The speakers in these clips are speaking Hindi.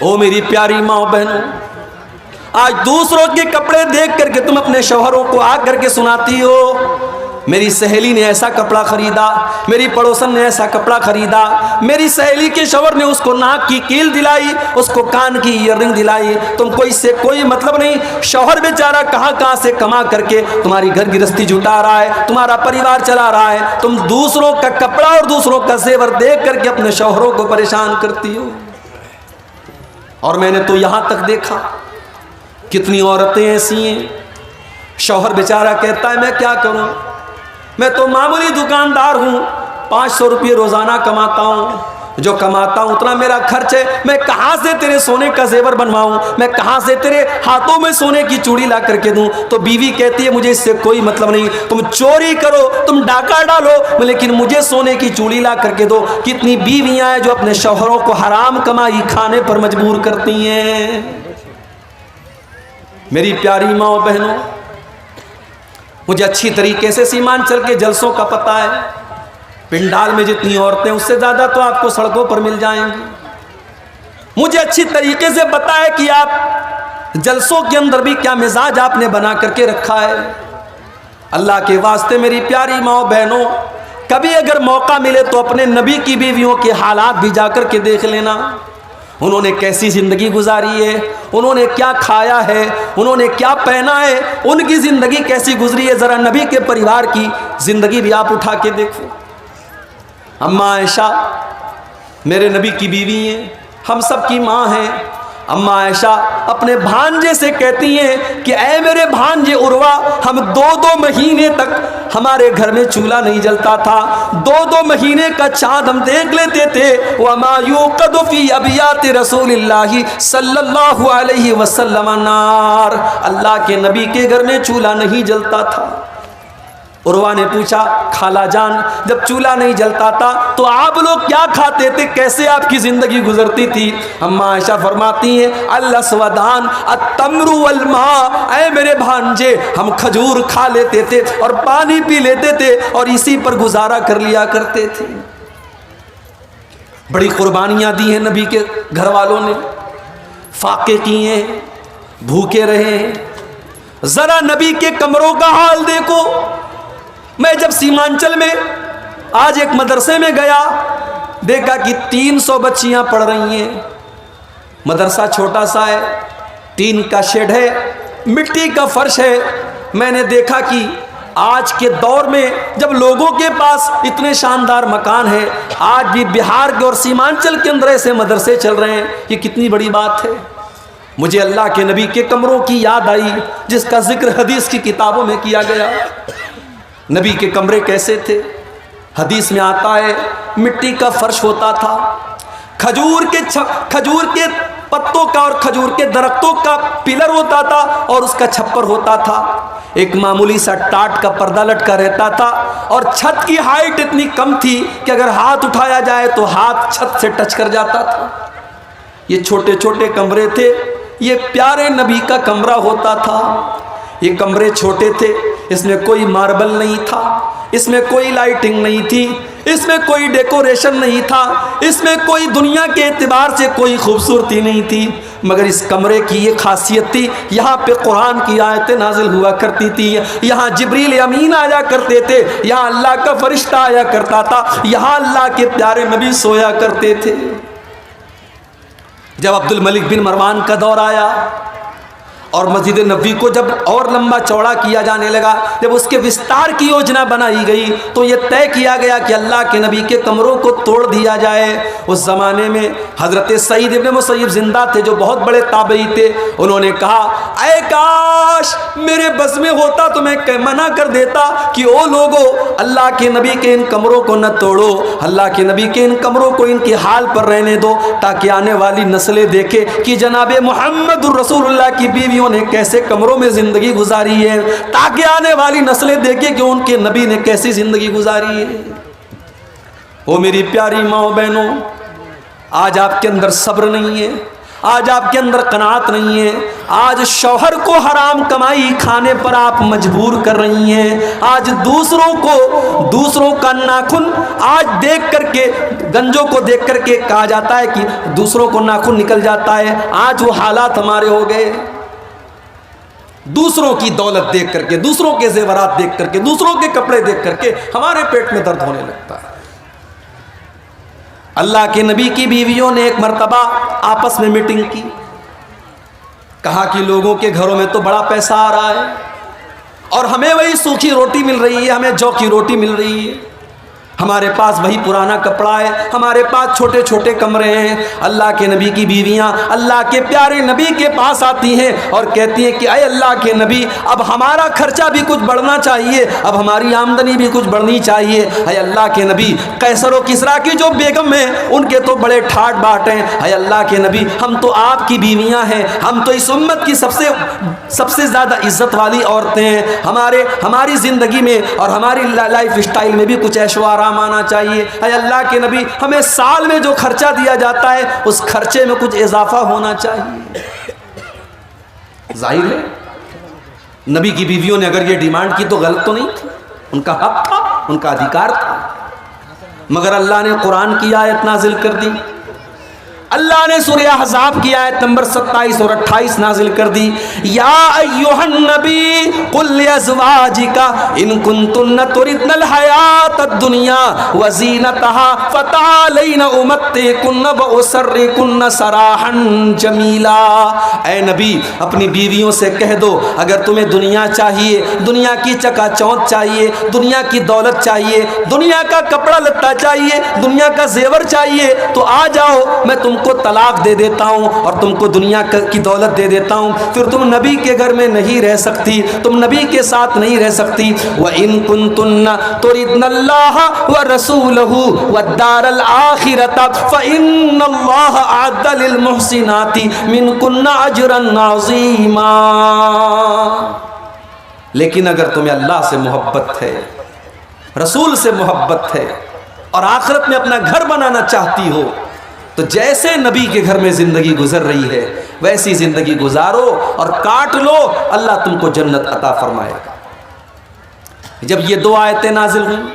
ओ मेरी प्यारी माँ बहनों, आज दूसरों के कपड़े देख करके तुम अपने शौहरों को आग करके सुनाती हो, मेरी सहेली ने ऐसा कपड़ा खरीदा, मेरी पड़ोसन ने ऐसा कपड़ा खरीदा, मेरी सहेली के शौहर ने उसको नाक की कील दिलाई, उसको कान की ईयररिंग दिलाई। तुमको इससे कोई मतलब नहीं। शौहर बेचारा कहाँ कहाँ से कमा करके तुम्हारी घर गृहस्थी जुटा रहा है, तुम्हारा परिवार चला रहा है। तुम दूसरों का कपड़ा और दूसरों का जेवर देख करके अपने शौहरों को परेशान करती हो। और मैंने तो यहाँ तक देखा कितनी औरतें ऐसी हैं, शौहर बेचारा कहता है मैं क्या करूं, मैं तो मामूली दुकानदार हूं, 500 रुपये रोजाना कमाता हूं, जो कमाता हूं उतना मेरा खर्च है, मैं कहां से तेरे सोने का जेवर बनवाऊं, मैं कहां से तेरे हाथों में सोने की चूड़ी ला करके दूं। तो बीवी कहती है मुझे इससे कोई मतलब नहीं, तुम चोरी करो, तुम डाका डालो, लेकिन मुझे सोने की चूड़ी ला करके दो। कितनी बीवियां हैं जो अपने शौहरों को हराम कमाई खाने पर मजबूर करती हैं। मेरी प्यारी माँ बहनों, मुझे अच्छी तरीके से सीमांचल के जलसों का पता है। पिंडाल में जितनी औरतें उससे ज़्यादा तो आपको सड़कों पर मिल जाएंगी। मुझे अच्छी तरीके से पता है कि आप जलसों के अंदर भी क्या मिजाज आपने बना करके रखा है। अल्लाह के वास्ते मेरी प्यारी माँ बहनों, कभी अगर मौका मिले तो अपने नबी की बीवियों के हालात भी जाकर के देख लेना। उन्होंने कैसी ज़िंदगी गुजारी है, उन्होंने क्या खाया है, उन्होंने क्या पहना है, उनकी ज़िंदगी कैसी गुजरी है। ज़रा नबी के परिवार की ज़िंदगी भी आप उठा के देखो। अम्मा आयशा मेरे नबी की बीवी हैं, हम सब की माँ हैं। अम्मा आयशा अपने भांजे से कहती हैं कि ऐ मेरे भांजे उर्वा, हम 2-2 महीने तक हमारे घर में चूल्हा नहीं जलता था, 2-2 महीने का चाँद हम देख लेते थे। वमा युक़दु फ़ी अबियाति रसूलिल्लाहि सल्लल्लाहु अलैहि वसल्लम नार, अल्लाह के नबी के घर में चूल्हा नहीं जलता था। उर्वा ने पूछा खाला जान, जब चूल्हा नहीं जलता था तो आप लोग क्या खाते थे, कैसे आपकी ज़िंदगी गुजरती थी। अम्मा आयशा फरमाती हैं अल-अस्वदान अत-तम्रु वल मा, ऐ मेरे भांजे हम खजूर खा लेते थे और पानी पी लेते थे और इसी पर गुजारा कर लिया करते थे। बड़ी कुर्बानियाँ दी हैं नबी के घर वालों ने, फाके किए हैं, भूखे रहे हैं। ज़रा नबी के कमरों का हाल देखो। मैं जब सीमांचल में आज एक मदरसे में गया, देखा कि 300 बच्चियां पढ़ रही हैं। मदरसा छोटा सा है, टीन का शेड है, मिट्टी का फर्श है। मैंने देखा कि आज के दौर में जब लोगों के पास इतने शानदार मकान है, आज भी बिहार के और सीमांचल के अंदर ऐसे मदरसे चल रहे हैं, ये कितनी बड़ी बात है। मुझे अल्लाह के नबी के कमरों की याद आई जिसका जिक्र हदीस की किताबों में किया गया। नबी के कमरे कैसे थे, हदीस में आता है मिट्टी का फर्श होता था, खजूर के पत्तों का और खजूर के दरख्तों का पिलर होता था और उसका छप्पर होता था। एक मामूली सा टाट का पर्दा लटका रहता था और छत की हाइट इतनी कम थी कि अगर हाथ उठाया जाए तो हाथ छत से टच कर जाता था। ये छोटे छोटे कमरे थे, ये प्यारे नबी का कमरा होता था। ये कमरे छोटे थे, इसमें कोई मार्बल नहीं था, इसमें कोई लाइटिंग नहीं थी, इसमें कोई डेकोरेशन नहीं था, इसमें कोई दुनिया के एतबार से कोई खूबसूरती नहीं थी। मगर इस कमरे की ये खासियत थी, यहाँ पे कुरान की आयतें नाजिल हुआ करती थी, यहाँ जिब्रील अमीन आया करते थे, यहाँ अल्लाह का फरिश्ता आया करता था, यहाँ अल्लाह के प्यारे नबी सोया करते थे। जब अब्दुल मलिक बिन मरवान का दौर आया और मस्जिद नबी को जब और लंबा चौड़ा किया जाने लगा, जब उसके विस्तार की योजना बनाई गई तो ये तय किया गया कि अल्लाह के नबी के कमरों को तोड़ दिया जाए। उस ज़माने में हज़रत सईद इब्न मुसय्यब जिंदा थे जो बहुत बड़े ताबई थे। उन्होंने कहा ऐ काश मेरे बस में होता तो मैं मना कर देता कि ओ लोगो अल्लाह के नबी के इन कमरों को न तोड़ो, अल्लाह के नबी के इन कमरों को इनके हाल पर रहने दो, ताकि आने वाली नस्लें देखे कि जनाब मुहम्मदुर रसूलुल्लाह की बीवी ने कैसे कमरों में जिंदगी गुजारी है, ताकि आने वाली नस्लें देखें कि उनके नबी ने कैसी जिंदगी गुजारी है। ओ मेरी प्यारी माँ बहनों, आज आपके अंदर सब्र नहीं है, आज आपके अंदर कनात नहीं है। आज शौहर को हराम कमाई खाने पर आप मजबूर कर रही हैं। आज दूसरों का नाखून आज देख करके, गंजों को देख करके कहा जाता है कि दूसरों को नाखून निकल जाता है। आज वो हालात हमारे हो गए। दूसरों की दौलत देख करके, दूसरों के जेवरात देख करके, दूसरों के कपड़े देख करके हमारे पेट में दर्द होने लगता है। अल्लाह के नबी की बीवियों ने एक मर्तबा आपस में मीटिंग की। कहा कि लोगों के घरों में तो बड़ा पैसा आ रहा है और हमें वही सूखी रोटी मिल रही है, हमें जौ की रोटी मिल रही है, हमारे पास वही पुराना कपड़ा है, हमारे पास छोटे छोटे कमरे हैं। अल्लाह के नबी की बीवियां अल्लाह के प्यारे नबी के पास आती हैं और कहती हैं कि अय अल्लाह के नबी, अब हमारा खर्चा भी कुछ बढ़ना चाहिए, अब हमारी आमदनी भी कुछ बढ़नी चाहिए। अय अल्लाह के नबी, कैसर व किसरा की जो बेगम हैं उनके तो बड़े ठाट बाट हैं। अय अल्लाह के नबी, हम तो आपकी बीवियां हैं, हम तो इस उम्मत की सबसे ज़्यादा इज्जत वाली औरतें हैं। हमारी ज़िंदगी में और हमारी लाइफ स्टाइल में भी कुछ ऐशो आराम आना चाहिए। अय अल्लाह के नबी, हमें साल में जो खर्चा दिया जाता है उस खर्चे में कुछ इजाफा होना चाहिए। जाहिर है नबी की बीवियों ने अगर ये डिमांड की तो गलत तो नहीं थी, उनका हक था, उनका अधिकार था। मगर अल्लाह ने कुरान की आयत नाजिल कर दी। अल्लाह ने सूरह अहज़ाब की आयत नंबर 27 और 28 नाजिल कर दी। या अय्युहन नबी कुल लिअज़वाजिका इन कुंतुन्ना तुरिदनल हयातद दुनिया व ज़ीनतहा फ़तआलैना उमत्तिकुन्ना व उसर्रिकुन्ना सराहन जमीला। ऐ नबी, अपनी बीवियों से कह दो, अगर तुम्हें दुनिया चाहिए, दुनिया की चकाचौंध चाहिए, दुनिया की दौलत चाहिए, दुनिया का कपड़ा लत्ता चाहिए, दुनिया का जेवर चाहिए, तो आ जाओ, मैं तुमको तलाक दे देता हूँ और तुमको दुनिया की दौलत दे देता हूँ। फिर तुम नबी के घर में नहीं रह सकती, तुम नबी के साथ नहीं रह सकती। व इन कुंतुन्ना तुरिदनल्लाह व रसूलहू वद्दारल आखिरता फ़इन्नल्लाह अअद्दा लिल मुहसिनाति मिनकुन्ना अजरन अज़ीमा। लेकिन अगर तुम्हें अल्लाह से मोहब्बत है, रसूल से मोहब्बत है और आखिरत में अपना घर बनाना चाहती हो, तो जैसे नबी के घर में ज़िंदगी गुजर रही है वैसी ज़िंदगी गुजारो और काट लो, अल्लाह तुमको जन्नत अता फरमाएगा। जब ये दो आयतें नाजिल हुई,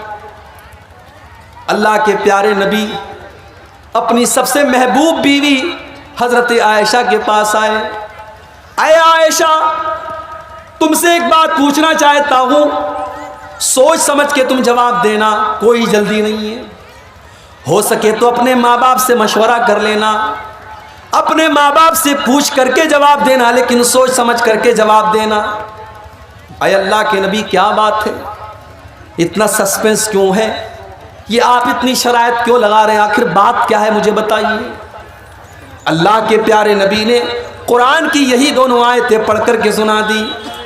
अल्लाह के प्यारे नबी अपनी सबसे महबूब बीवी हज़रत आयशा के पास आए। आए आयशा, तुमसे एक बात पूछना चाहता हूँ, सोच समझ के तुम जवाब देना, कोई जल्दी नहीं है। हो सके तो अपने माँ बाप से मशवरा कर लेना, अपने माँ बाप से पूछ करके जवाब देना, लेकिन सोच समझ करके जवाब देना। अय अल्लाह के नबी, क्या बात है, इतना सस्पेंस क्यों है, ये आप इतनी शराइत क्यों लगा रहे हैं, आखिर बात क्या है, मुझे बताइए। अल्लाह के प्यारे नबी ने कुरान की यही दोनों आयतें पढ़ करके सुना दी।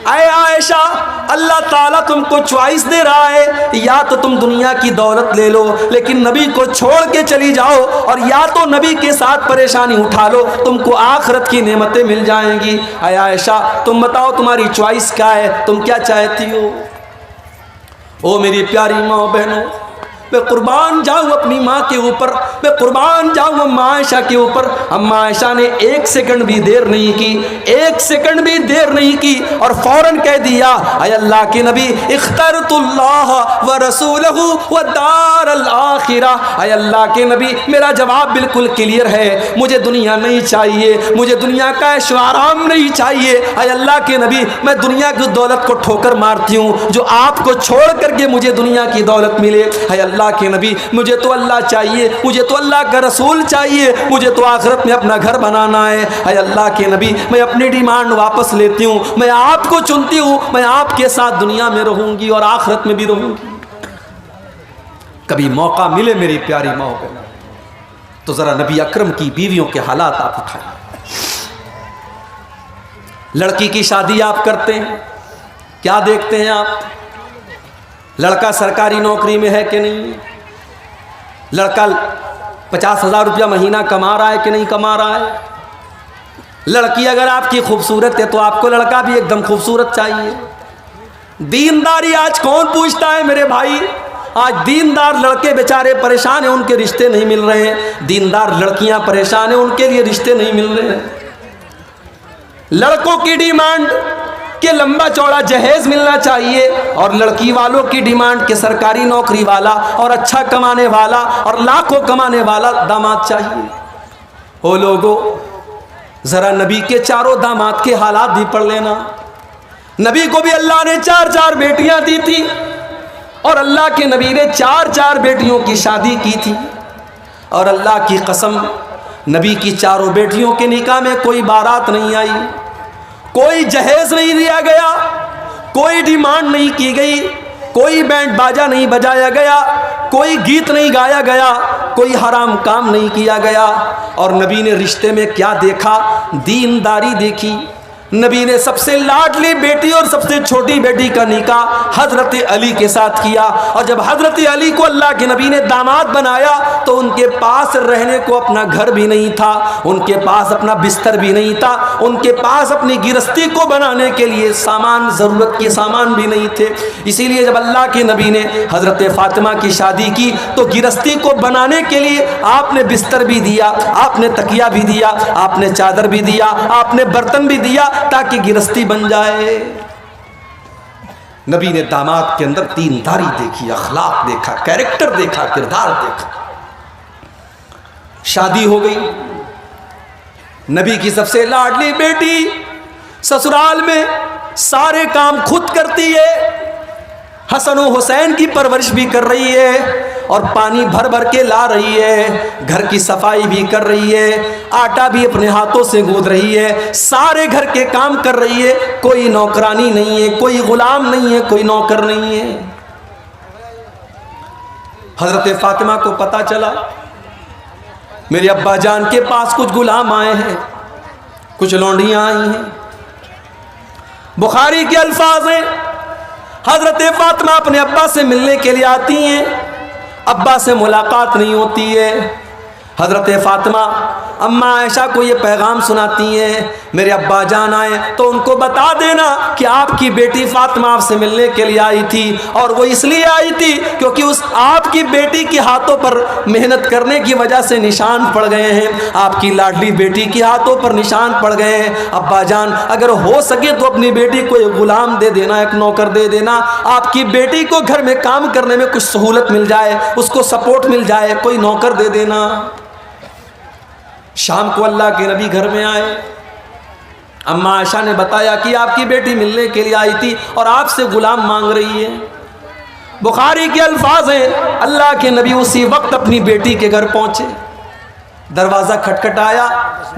अय आयशा, अल्लाह ताला तुमको चॉइस दे रहा है, या तो तुम दुनिया की दौलत ले लो लेकिन नबी को छोड़ के चली जाओ, और या तो नबी के साथ परेशानी उठा लो, तुमको आखिरत की नेमतें मिल जाएंगी। अय आयशा, तुम बताओ तुम्हारी चॉइस क्या है, तुम क्या चाहती हो। ओ मेरी प्यारी माँ बहनों, मैं कुर्बान जाऊँ अपनी माँ के ऊपर, मैं कुर्बान जाऊँ अम्मा आयशा के ऊपर। अम्मा आयशा ने एक सेकंड भी देर नहीं की, एक सेकंड भी देर नहीं की और फौरन कह दिया, अय अल्लाह के नबी, इख्तरतुल्लाह व रसूलहू व दारल आखिरा। अय अल्लाह के नबी, मेरा जवाब बिल्कुल क्लियर है, मुझे दुनिया नहीं चाहिए, मुझे दुनिया का ऐशो आराम नहीं चाहिए। अय अल्लाह के नबी, मैं दुनिया की दौलत को ठोकर मारती हूँ जो आपको छोड़ करके मुझे दुनिया की दौलत मिले। अय अल्लाह के नबी, मुझे तो अल्लाह चाहिए, मुझे तो अल्लाह का रसूल चाहिए, मुझे तो आखिरत में अपना घर बनाना है। अय अल्लाह के नबी, मैं अपनी डिमांड वापस लेती हूँ, मैं आपको चुनती हूँ, मैं आपके साथ दुनिया में रहूंगी और आखिरत में भी रहूंगी। कभी मौका मिले मेरी प्यारी माँ को, तो जरा नबी अकरम की बीवियों के हालात आप उठाएं। लड़की की शादी आप करते हैं, क्या देखते हैं आप, लड़का सरकारी नौकरी में है कि नहीं, लड़का 50,000 रुपया महीना कमा रहा है कि नहीं कमा रहा है। लड़की अगर आपकी खूबसूरत है तो आपको लड़का भी एकदम खूबसूरत चाहिए। दीनदारी आज कौन पूछता है मेरे भाई, आज दीनदार लड़के बेचारे परेशान हैं, उनके रिश्ते नहीं मिल रहे हैं। दीनदार लड़कियां परेशान हैं, उनके लिए रिश्ते नहीं मिल रहे हैं। लड़कों की डिमांड कि लंबा चौड़ा जहेज मिलना चाहिए, और लड़की वालों की डिमांड कि सरकारी नौकरी वाला और अच्छा कमाने वाला और लाखों कमाने वाला दामाद चाहिए। ओ लोगों, जरा नबी के चारों दामाद के हालात भी पढ़ लेना। नबी को भी अल्लाह ने 4-4 बेटियां दी थी, और अल्लाह के नबी ने 4-4 बेटियों की शादी की थी। और अल्लाह की कसम, नबी की चारों बेटियों के निकाह में कोई बारात नहीं आई, कोई जहेज नहीं दिया गया, कोई डिमांड नहीं की गई, कोई बैंड बाजा नहीं बजाया गया, कोई गीत नहीं गाया गया, कोई हराम काम नहीं किया गया। और नबी ने रिश्ते में क्या देखा? दीनदारी देखी। नबी ने सबसे लाडली बेटी और सबसे छोटी बेटी का निकाह हजरत अली के साथ किया। और जब हजरत अली को अल्लाह के नबी ने दामाद बनाया तो उनके पास रहने को अपना घर भी नहीं था, उनके पास अपना बिस्तर भी नहीं था, उनके पास अपनी गिरस्ती को बनाने के लिए सामान, ज़रूरत के सामान भी नहीं थे। इसीलिए जब अल्लाह के नबी ने हजरत फातिमा की शादी की तो गिरस्ती को बनाने के लिए आपने बिस्तर भी दिया, आपने तकिया भी दिया, आपने चादर भी दिया, आपने बर्तन भी दिया, ताकि गिरस्ती बन जाए। नबी ने दामाद के अंदर दीनदारी देखी, अखलाक देखा, कैरेक्टर देखा, किरदार देखा। शादी हो गई। नबी की सबसे लाडली बेटी ससुराल में सारे काम खुद करती है, हसन और हुसैन की परवरिश भी कर रही है, और पानी भर भर के ला रही है, घर की सफाई भी कर रही है, आटा भी अपने हाथों से गूंद रही है, सारे घर के काम कर रही है। कोई नौकरानी नहीं है, कोई गुलाम नहीं है, कोई नौकर नहीं है। हजरत फातिमा को पता चला मेरे अब्बा जान के पास कुछ गुलाम आए हैं, कुछ लौंडियां आई हैं। बुखारी के अल्फाज हैं, हजरत फातिमा अपने अब्बा से मिलने के लिए आती हैं, अब्बा से मुलाकात नहीं होती है। हजरत फातिमा अम्मा आयशा को ये पैगाम सुनाती हैं, मेरे अब्बा जान आए तो उनको बता देना कि आपकी बेटी फातिमा आपसे मिलने के लिए आई थी, और वो इसलिए आई थी क्योंकि उस आपकी बेटी के हाथों पर मेहनत करने की वजह से निशान पड़ गए हैं, आपकी लाडली बेटी के हाथों पर निशान पड़ गए हैं। अब्बा जान अगर हो सके तो अपनी बेटी को एक गुलाम दे देना, एक नौकर दे देना, आपकी बेटी को घर में काम करने में कुछ सहूलत मिल जाए, उसको सपोर्ट मिल जाए, कोई नौकर दे देना। शाम को अल्लाह के नबी घर में आए, अम्मा आयशा ने बताया कि आपकी बेटी मिलने के लिए आई थी और आपसे गुलाम मांग रही है। बुखारी के अल्फाज हैं, अल्लाह के नबी उसी वक्त अपनी बेटी के घर पहुंचे, दरवाज़ा खटखटाया,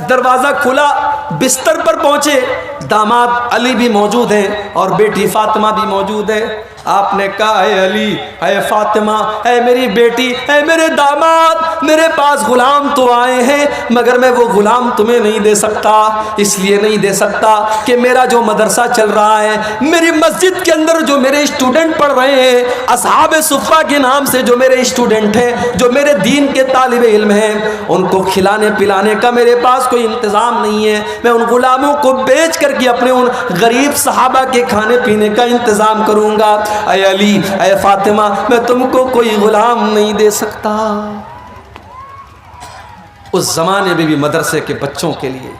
दरवाज़ा खुला, बिस्तर पर पहुंचे, दामाद अली भी मौजूद हैं और बेटी फातिमा भी मौजूद है। आपने कहा है अली, है फातिमा, है मेरी बेटी, है मेरे दामाद, मेरे पास गुलाम तो आए हैं, मगर मैं वो गुलाम तुम्हें नहीं दे सकता। इसलिए नहीं दे सकता कि मेरा जो मदरसा चल रहा है, मेरी मस्जिद के अंदर जो मेरे स्टूडेंट पढ़ रहे हैं, असहाब सुफ़ा के नाम से जो मेरे स्टूडेंट हैं, जो मेरे दीन के तालिब इल्म हैं, उनको खिलाने पिलाने का मेरे पास कोई इंतज़ाम नहीं है। मैं उन गुलामों को बेच करके अपने उन गरीब सहाबा के खाने पीने का इंतज़ाम करूँगा। ऐ अली, ऐ फातिमा, मैं तुमको कोई गुलाम नहीं दे सकता। उस जमाने में भी मदरसे के बच्चों के लिए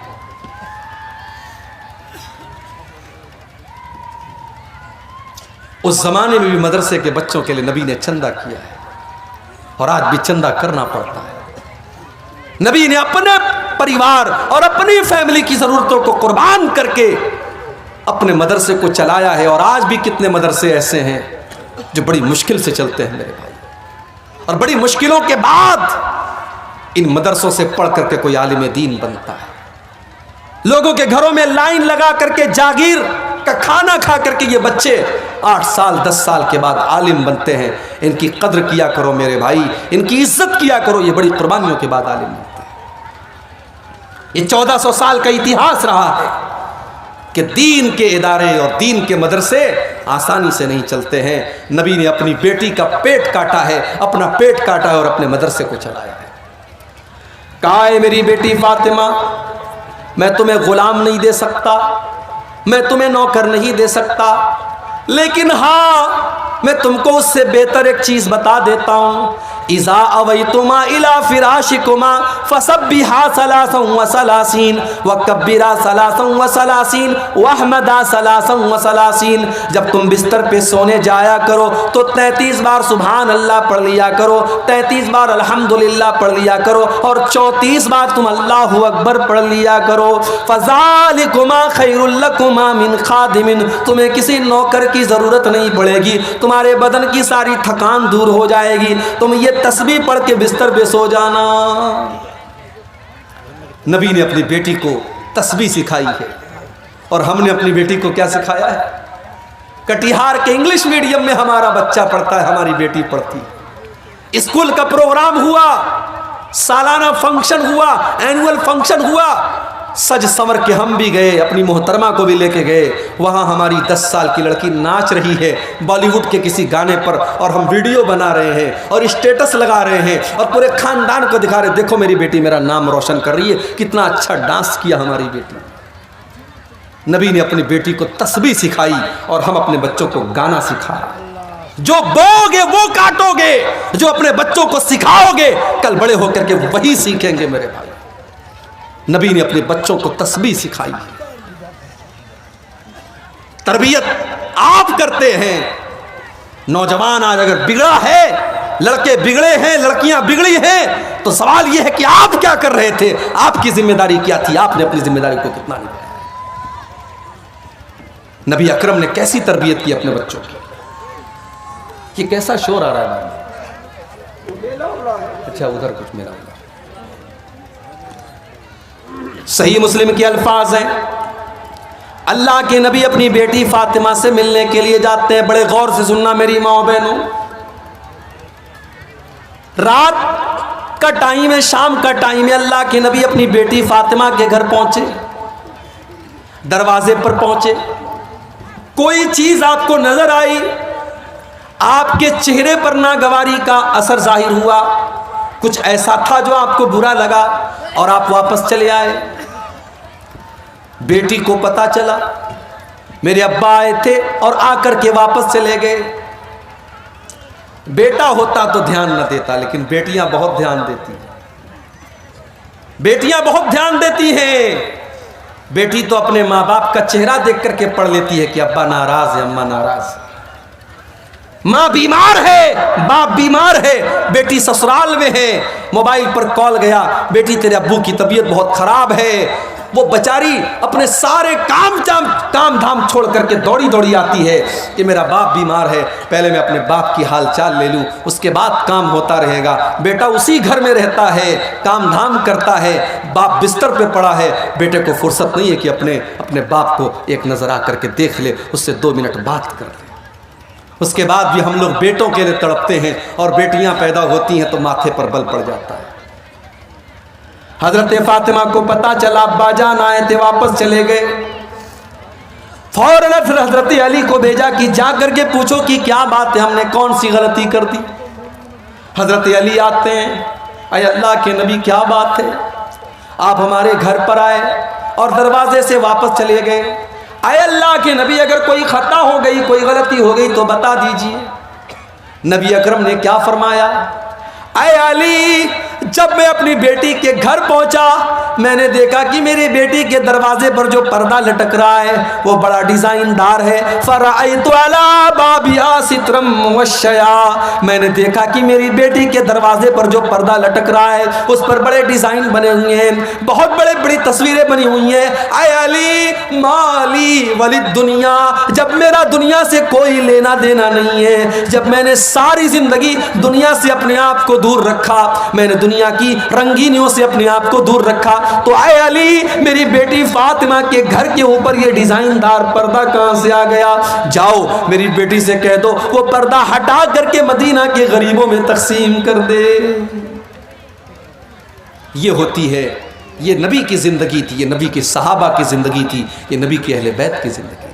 नबी ने चंदा किया है, और आज भी चंदा करना पड़ता है। नबी ने अपने परिवार और अपनी फैमिली की जरूरतों को कुर्बान करके अपने मदरसे को चलाया है। और आज भी कितने मदरसे ऐसे हैं जो बड़ी मुश्किल से चलते हैं मेरे भाई, और बड़ी मुश्किलों के बाद इन मदरसों से पढ़ करके कोई आलिम दीन बनता है। लोगों के घरों में लाइन लगा करके जागीर का खाना खा करके ये बच्चे 8 साल 10 साल के बाद आलिम बनते हैं। इनकी कद्र किया करो मेरे भाई, इनकी इज्जत किया करो, ये बड़ी कुर्बानियों के बाद आलिम बनते हैं। ये 1400 साल का इतिहास रहा है कि दीन के इदारे और दीन के मदरसे आसानी से नहीं चलते हैं। नबी ने अपनी बेटी का पेट काटा है, अपना पेट काटा है और अपने मदरसे को चलाया है। कहा है मेरी बेटी फातिमा, मैं तुम्हें गुलाम नहीं दे सकता, मैं तुम्हें नौकर नहीं दे सकता, लेकिन हाँ मैं तुमको उससे बेहतर एक चीज़ बता देता हूँ। इज़ा अवैतुमा इला फिराशिकुमा फसब्बिहा सलासन व सलासीन व कब्बिरा सलासन व सलासीन व अहमदा सलासन व सलासीन। जब तुम बिस्तर पे सोने जाया करो तो 33 बार सुभान अल्लाह पढ़ लिया करो, 33 बार अल्हम्दुलिल्लाह पढ़ लिया करो और 34 बार तुम अल्लाहु अकबर पढ़ लिया करो। फ़ज़ालिकुमा खैरुल लकुमा मिन खादिमिन, तुम्हें किसी नौकर की ज़रूरत नहीं पड़ेगी, तुम्हारे बदन की सारी थकान दूर हो जाएगी, तुम ये तस्बीह पढ़ के बिस्तर पे सो जाना। नबी ने अपनी बेटी को तस्बीह सिखाई है और हमने अपनी बेटी को क्या सिखाया है? कटिहार के इंग्लिश मीडियम में हमारा बच्चा पढ़ता है, हमारी बेटी पढ़ती है। स्कूल का प्रोग्राम हुआ, सालाना फंक्शन हुआ, एनुअल फंक्शन हुआ, सज संवर के हम भी गए, अपनी मोहतरमा को भी लेके गए। वहाँ हमारी 10 साल की लड़की नाच रही है बॉलीवुड के किसी गाने पर और हम वीडियो बना रहे हैं और स्टेटस लगा रहे हैं और पूरे खानदान को दिखा रहे हैं, देखो मेरी बेटी मेरा नाम रोशन कर रही है, कितना अच्छा डांस किया हमारी बेटी। नबी ने अपनी बेटी को तस्बीह सिखाई और हम अपने बच्चों को गाना सिखाया। जो बोगे वो काटोगे, जो अपने बच्चों को सिखाओगे कल बड़े होकर के वही सीखेंगे मेरे भाई। नबी ने अपने बच्चों को तस्बीह सिखाई। तरबियत आप करते हैं। नौजवान आज अगर बिगड़ा है, लड़के बिगड़े हैं, लड़कियां बिगड़ी हैं, तो सवाल यह है कि आप क्या कर रहे थे, आपकी जिम्मेदारी क्या थी, आपने अपनी जिम्मेदारी को कितना निभाया। नबी अकरम ने कैसी तरबियत की अपने बच्चों की। ये कैसा शोर आ रहा है? अच्छा उधर कुछ मेरा होगा। सही मुस्लिम के अल्फाज हैं, अल्लाह के नबी अपनी बेटी फातिमा से मिलने के लिए जाते हैं। बड़े गौर से सुनना मेरी माओ बहनों, रात का टाइम है, शाम का टाइम है, अल्लाह के नबी अपनी बेटी फातिमा के घर पहुंचे। दरवाजे पर पहुंचे, कोई चीज आपको नजर आई, आपके चेहरे पर नागवारी का असर जाहिर हुआ, कुछ ऐसा था जो आपको बुरा लगा और आप वापस चले आए। बेटी को पता चला मेरे अब्बा आए थे और आकर के वापस चले गए। बेटा होता तो ध्यान न देता, लेकिन बेटियां बहुत ध्यान देती हैं। बेटियां बहुत ध्यान देती हैं। बेटी तो अपने माँ बाप का चेहरा देख करके पढ़ लेती है कि अब्बा नाराज है, अम्मा नाराज है। माँ बीमार है, बाप बीमार है, बेटी ससुराल में है, मोबाइल पर कॉल गया, बेटी तेरे अब्बू की तबीयत बहुत खराब है। वो बेचारी अपने सारे काम धाम छोड़ करके दौड़ी दौड़ी आती है कि मेरा बाप बीमार है, पहले मैं अपने बाप की हाल चाल ले लूँ, उसके बाद काम होता रहेगा। बेटा उसी घर में रहता है, काम धाम करता है, बाप बिस्तर पे पड़ा है, बेटे को फुर्सत नहीं है कि अपने बाप को एक नज़र आ करके देख ले, उससे 2 मिनट बात कर ले। उसके बाद भी हम लोग बेटों के लिए तड़पते हैं और बेटियां पैदा होती हैं तो माथे पर बल पड़ जाता है। हजरत फातिमा को पता चला अब्बा जान आए थे, वापस चले गए। फौरन हजरत अली को भेजा कि जा करके पूछो कि क्या बात है, हमने कौन सी गलती कर दी। हजरत अली आते हैं, अय अल्लाह के नबी क्या बात है, आप हमारे घर पर आए और दरवाजे से वापस चले गए। अय अल्लाह के नबी अगर कोई खता हो गई, कोई गलती हो गई तो बता दीजिए। नबी अकरम ने क्या फरमाया, अय अली जब मैं अपनी बेटी के घर पहुंचा मैंने देखा कि मेरी बेटी के दरवाजे पर जो पर्दा लटक रहा है वो बड़ा डिजाइनदार है। फराइतु अला बाबिया सित्रम वशया, मैंने देखा कि मेरी बेटी के दरवाजे पर जो पर्दा लटक रहा है उस पर बड़े डिजाइन बने हुए हैं, बहुत बड़े बड़ी तस्वीरें बनी हुई हैं। अय अली माली वलिद दुनिया, जब मेरा दुनिया से कोई लेना देना नहीं है, जब मैंने सारी जिंदगी दुनिया से अपने आप को दूर रखा, मैंने दुनिया की रंगीनियों से अपने आप को दूर रखा, तो आए अली मेरी बेटी फातिमा के घर के ऊपर ये डिजाइनदार पर्दा कहां से आ गया। जाओ मेरी बेटी से कह दो वो पर्दा हटा करके मदीना के गरीबों में तकसीम कर दे। ये होती है, ये नबी की जिंदगी थी, ये नबी के सहाबा की जिंदगी थी, ये नबी के अहले बैत की जिंदगी थी।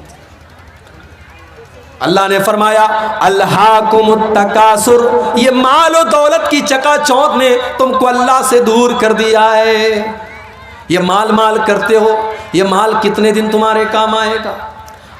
अल्लाह ने फरमाया अल्हाकुमुत तकासुर, ये माल और दौलत की चकाचौंध ने तुमको अल्लाह से दूर कर दिया है। ये माल माल करते हो, ये माल कितने दिन तुम्हारे काम आएगा।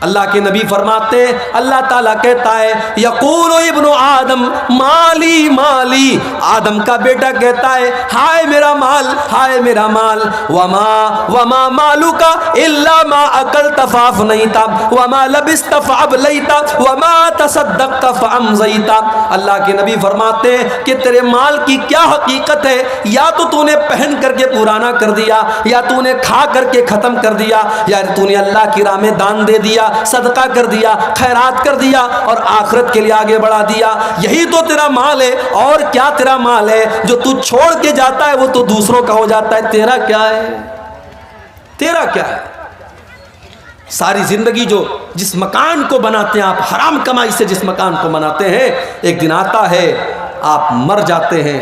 अल्लाह के नबी फरमाते हैं, अल्लाह ताला कहता है यकूल इब्नु आदम माली माली, आदम का बेटा कहता है हाय मेरा माल, हाय मेरा माल। वमा वमा मालू का इल्ला मा अकल तफाफ नहीं था, वमा लबिस तफाब लई था, वमा तसद्दक तफाम जई था। अल्लाह के नबी फरमाते हैं कि तेरे माल की क्या हकीकत है, या तो तूने पहन करके पुराना कर दिया, या तूने खा करके खत्म कर दिया, या तूने अल्लाह की राह में दान दे दिया, सदका कर दिया, खैरात कर दिया और आखिरत के लिए आगे बढ़ा दिया। यही तो तेरा माल है। और क्या तेरा माल है? जो तू छोड़ के जाता है वो तो दूसरों का हो जाता है। तेरा क्या है? तेरा क्या है? सारी जिंदगी जो जिस मकान को बनाते हैं आप, हराम कमाई से जिस मकान को बनाते हैं, एक दिन आता है आप मर जाते हैं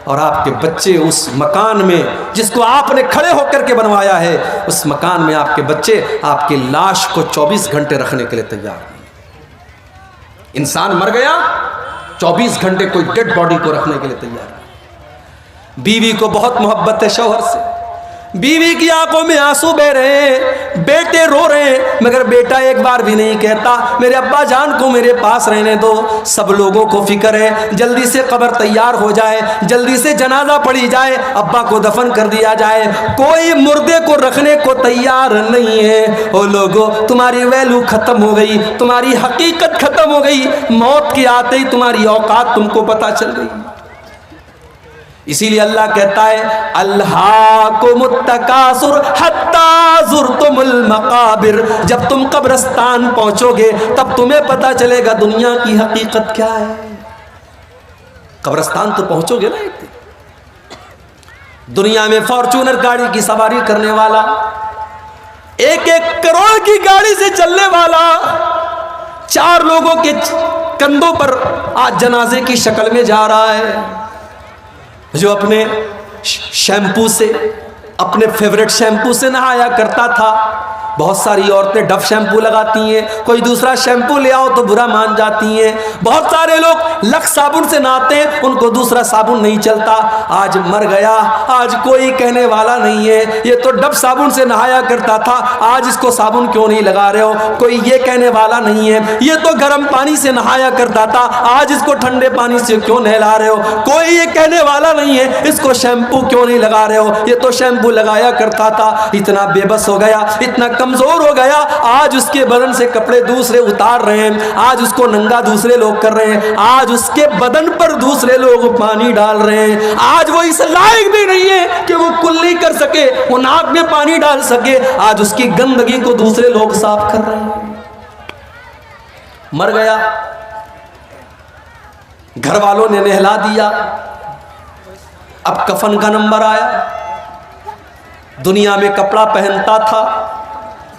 और आपके बच्चे उस मकान में जिसको आपने खड़े होकर के बनवाया है, उस मकान में आपके बच्चे आपकी लाश को 24 घंटे रखने के लिए तैयार नहीं। इंसान मर गया, 24 घंटे कोई डेड बॉडी को रखने के लिए तैयार है। बीवी को बहुत मोहब्बत है शौहर से, बीवी की आंखों में आंसू बह रहे हैं, बेटे रो रहे हैं, मगर बेटा एक बार भी नहीं कहता मेरे अब्बा जान को मेरे पास रहने दो। सब लोगों को फिक्र है जल्दी से कब्र तैयार हो जाए, जल्दी से जनाजा पड़ी जाए, अब्बा को दफन कर दिया जाए। कोई मुर्दे को रखने को तैयार नहीं है। ओ लोगों, तुम्हारी वैल्यू खत्म हो गई, तुम्हारी हकीकत खत्म हो गई। मौत के आते ही तुम्हारी औकात तुमको पता चल गई। इसीलिए अल्लाह कहता है अल्हाकुमुत्तकासुर हत्ता ज़ुरतुमुल मकाबिर, जब तुम कब्रिस्तान पहुंचोगे तब तुम्हें पता चलेगा दुनिया की हकीकत क्या है। कब्रिस्तान तो पहुंचोगे ना एक दिन। दुनिया में फॉर्च्यूनर गाड़ी की सवारी करने वाला, 1-1 करोड़ की गाड़ी से चलने वाला, 4 लोगों के कंधों पर आज जनाजे की शक्ल में जा रहा है। जो अपने शैम्पू से, अपने फेवरेट शैम्पू से नहाया करता था। बहुत सारी औरतें डव शैम्पू लगाती हैं, कोई दूसरा शैम्पू ले आओ तो बुरा मान जाती हैं। बहुत सारे लोग लक्स साबुन से नहाते हैं, उनको दूसरा साबुन नहीं चलता। आज मर गया, आज कोई कहने वाला नहीं है ये तो डव साबुन से नहाया करता था, आज इसको साबुन क्यों नहीं लगा रहे हो, कोई ये कहने वाला नहीं है। ये तो गर्म पानी से नहाया करता था, आज इसको ठंडे पानी से क्यों नहला रहे हो, कोई ये कहने वाला नहीं है इसको शैम्पू क्यों नहीं लगा रहे हो, ये तो शैम्पू लगाया करता था। इतना बेबस हो गया, इतना कमजोर हो गया, आज उसके बदन से कपड़े दूसरे उतार रहे हैं, आज उसको नंगा दूसरे लोग कर रहे हैं, आज उसके बदन पर दूसरे लोग पानी डाल रहे हैं। आज वो इस लायक भी नहीं है कि वो कुल्ली कर सके, वो नाक में पानी डाल सके, आज उसकी गंदगी को दूसरे लोग साफ कर रहे हैं। मर गया, घर वालों ने नहला दिया, अब कफन का नंबर आया। दुनिया में कपड़ा पहनता था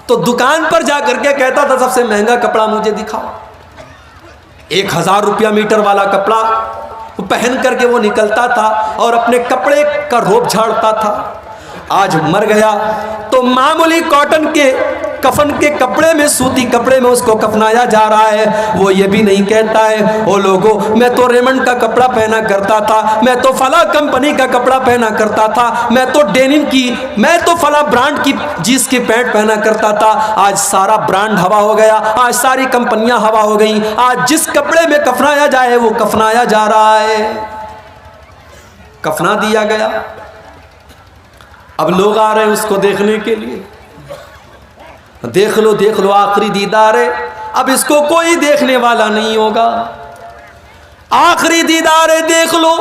तो दुकान पर जाकर के कहता था सबसे महंगा कपड़ा मुझे दिखाओ। 1000 रुपया मीटर वाला कपड़ा पहन करके वो निकलता था और अपने कपड़े का रोब झाड़ता था। आज मर गया तो मामूली कॉटन के कफन के कपड़े में, सूती कपड़े में उसको कफनाया जा रहा है। वो ये भी नहीं कहता है ओ लोगों मैं तो रेमंड का कपड़ा पहना करता था, मैं तो फला कंपनी का कपड़ा पहना करता था, मैं तो डेनिम की, मैं तो फला ब्रांड की जींस की पैंट पहना करता था। आज सारा ब्रांड हवा हो गया, आज सारी कंपनियां हवा हो गई, आज जिस कपड़े में कफनाया जाए वो कफनाया जा रहा है। कफना दिया गया, अब लोग आ रहे हैं उसको देखने के लिए। देख लो आखिरी दीदार है, अब इसको कोई देखने वाला नहीं होगा। आखिरी दीदार है, देख लो,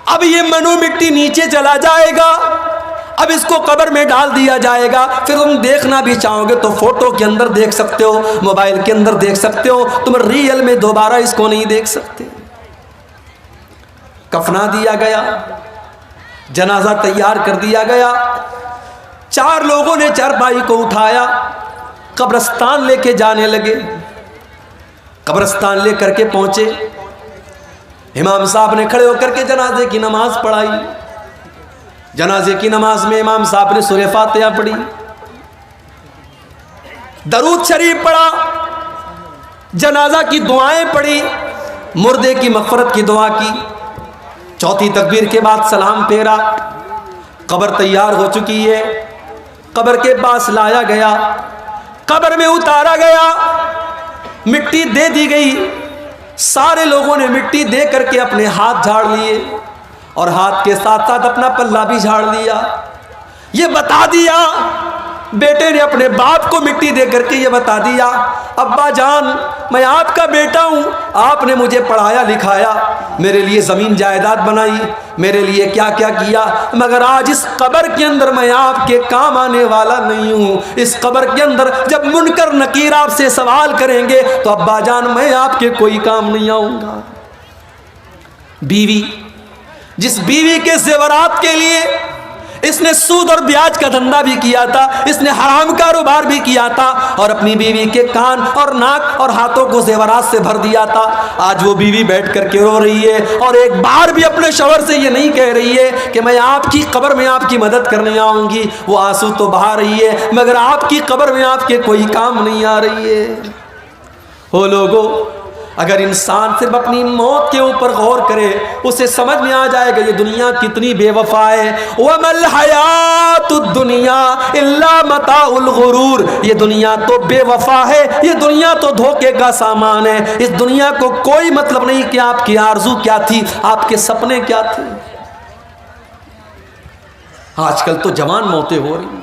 अब ये मनु मिट्टी नीचे चला जाएगा, अब इसको कब्र में डाल दिया जाएगा। फिर तुम देखना भी चाहोगे तो फोटो के अंदर देख सकते हो, मोबाइल के अंदर देख सकते हो, तुम रियल में दोबारा इसको नहीं देख सकते। कफना दिया गया, जनाजा तैयार कर दिया गया, 4 लोगों ने चारपाई को उठाया, कब्रिस्तान लेके जाने लगे। कब्रिस्तान लेकर के पहुंचे, इमाम साहब ने खड़े होकर के जनाजे की नमाज पढ़ाई। जनाजे की नमाज में इमाम साहब ने सूरह फातिहा पढ़ी, दरूद शरीफ पढ़ा, जनाजा की दुआएं पढ़ी, मुर्दे की मग़फ़िरत की दुआ की। चौथी तकबीर के बाद सलाम फेरा, कब्र तैयार हो चुकी है, कब्र के पास लाया गया। कब्र में उतारा गया, मिट्टी दे दी गई। सारे लोगों ने मिट्टी दे करके अपने हाथ झाड़ लिए और हाथ के साथ साथ अपना पल्ला भी झाड़ लिया। ये बता दिया, बेटे ने अपने बाप को मिट्टी दे करके ये बता दिया, अब्बा जान मैं आपका बेटा हूं, आपने मुझे पढ़ाया लिखाया, मेरे लिए ज़मीन जायदाद बनाई, मेरे लिए क्या क्या किया, मगर आज इस कब्र के अंदर मैं आपके काम आने वाला नहीं हूं। इस कब्र के अंदर जब मुनकर नकीर आपसे सवाल करेंगे तो अब्बा जान मैं आपके कोई काम नहीं आऊंगा। बीवी, जिस बीवी के ज़ेवरात के लिए इसने सूद और ब्याज का धंधा भी किया था, इसने हराम कारोबार भी किया था और अपनी बीवी के कान और नाक और हाथों को ज़ेवरात से भर दिया था, आज वो बीवी बैठ करके रो रही है और एक बार भी अपने शौहर से ये नहीं कह रही है कि मैं आपकी कब्र में आपकी मदद करने आऊंगी। वो आंसू तो बहा रही है मगर आपकी कब्र में आपके कोई काम नहीं आ रही है। हो लोगो, अगर इंसान सिर्फ अपनी मौत के ऊपर गौर करे उसे समझ में आ जाएगा ये दुनिया कितनी बेवफा है। वमल हयातुद दुनिया इल्ला मताउल गुरूर, ये दुनिया तो बेवफा है, ये दुनिया तो धोखे का सामान है। इस दुनिया को कोई मतलब नहीं कि आपकी आरजू क्या थी, आपके सपने क्या थे। आजकल तो जवान मौतें हो रही।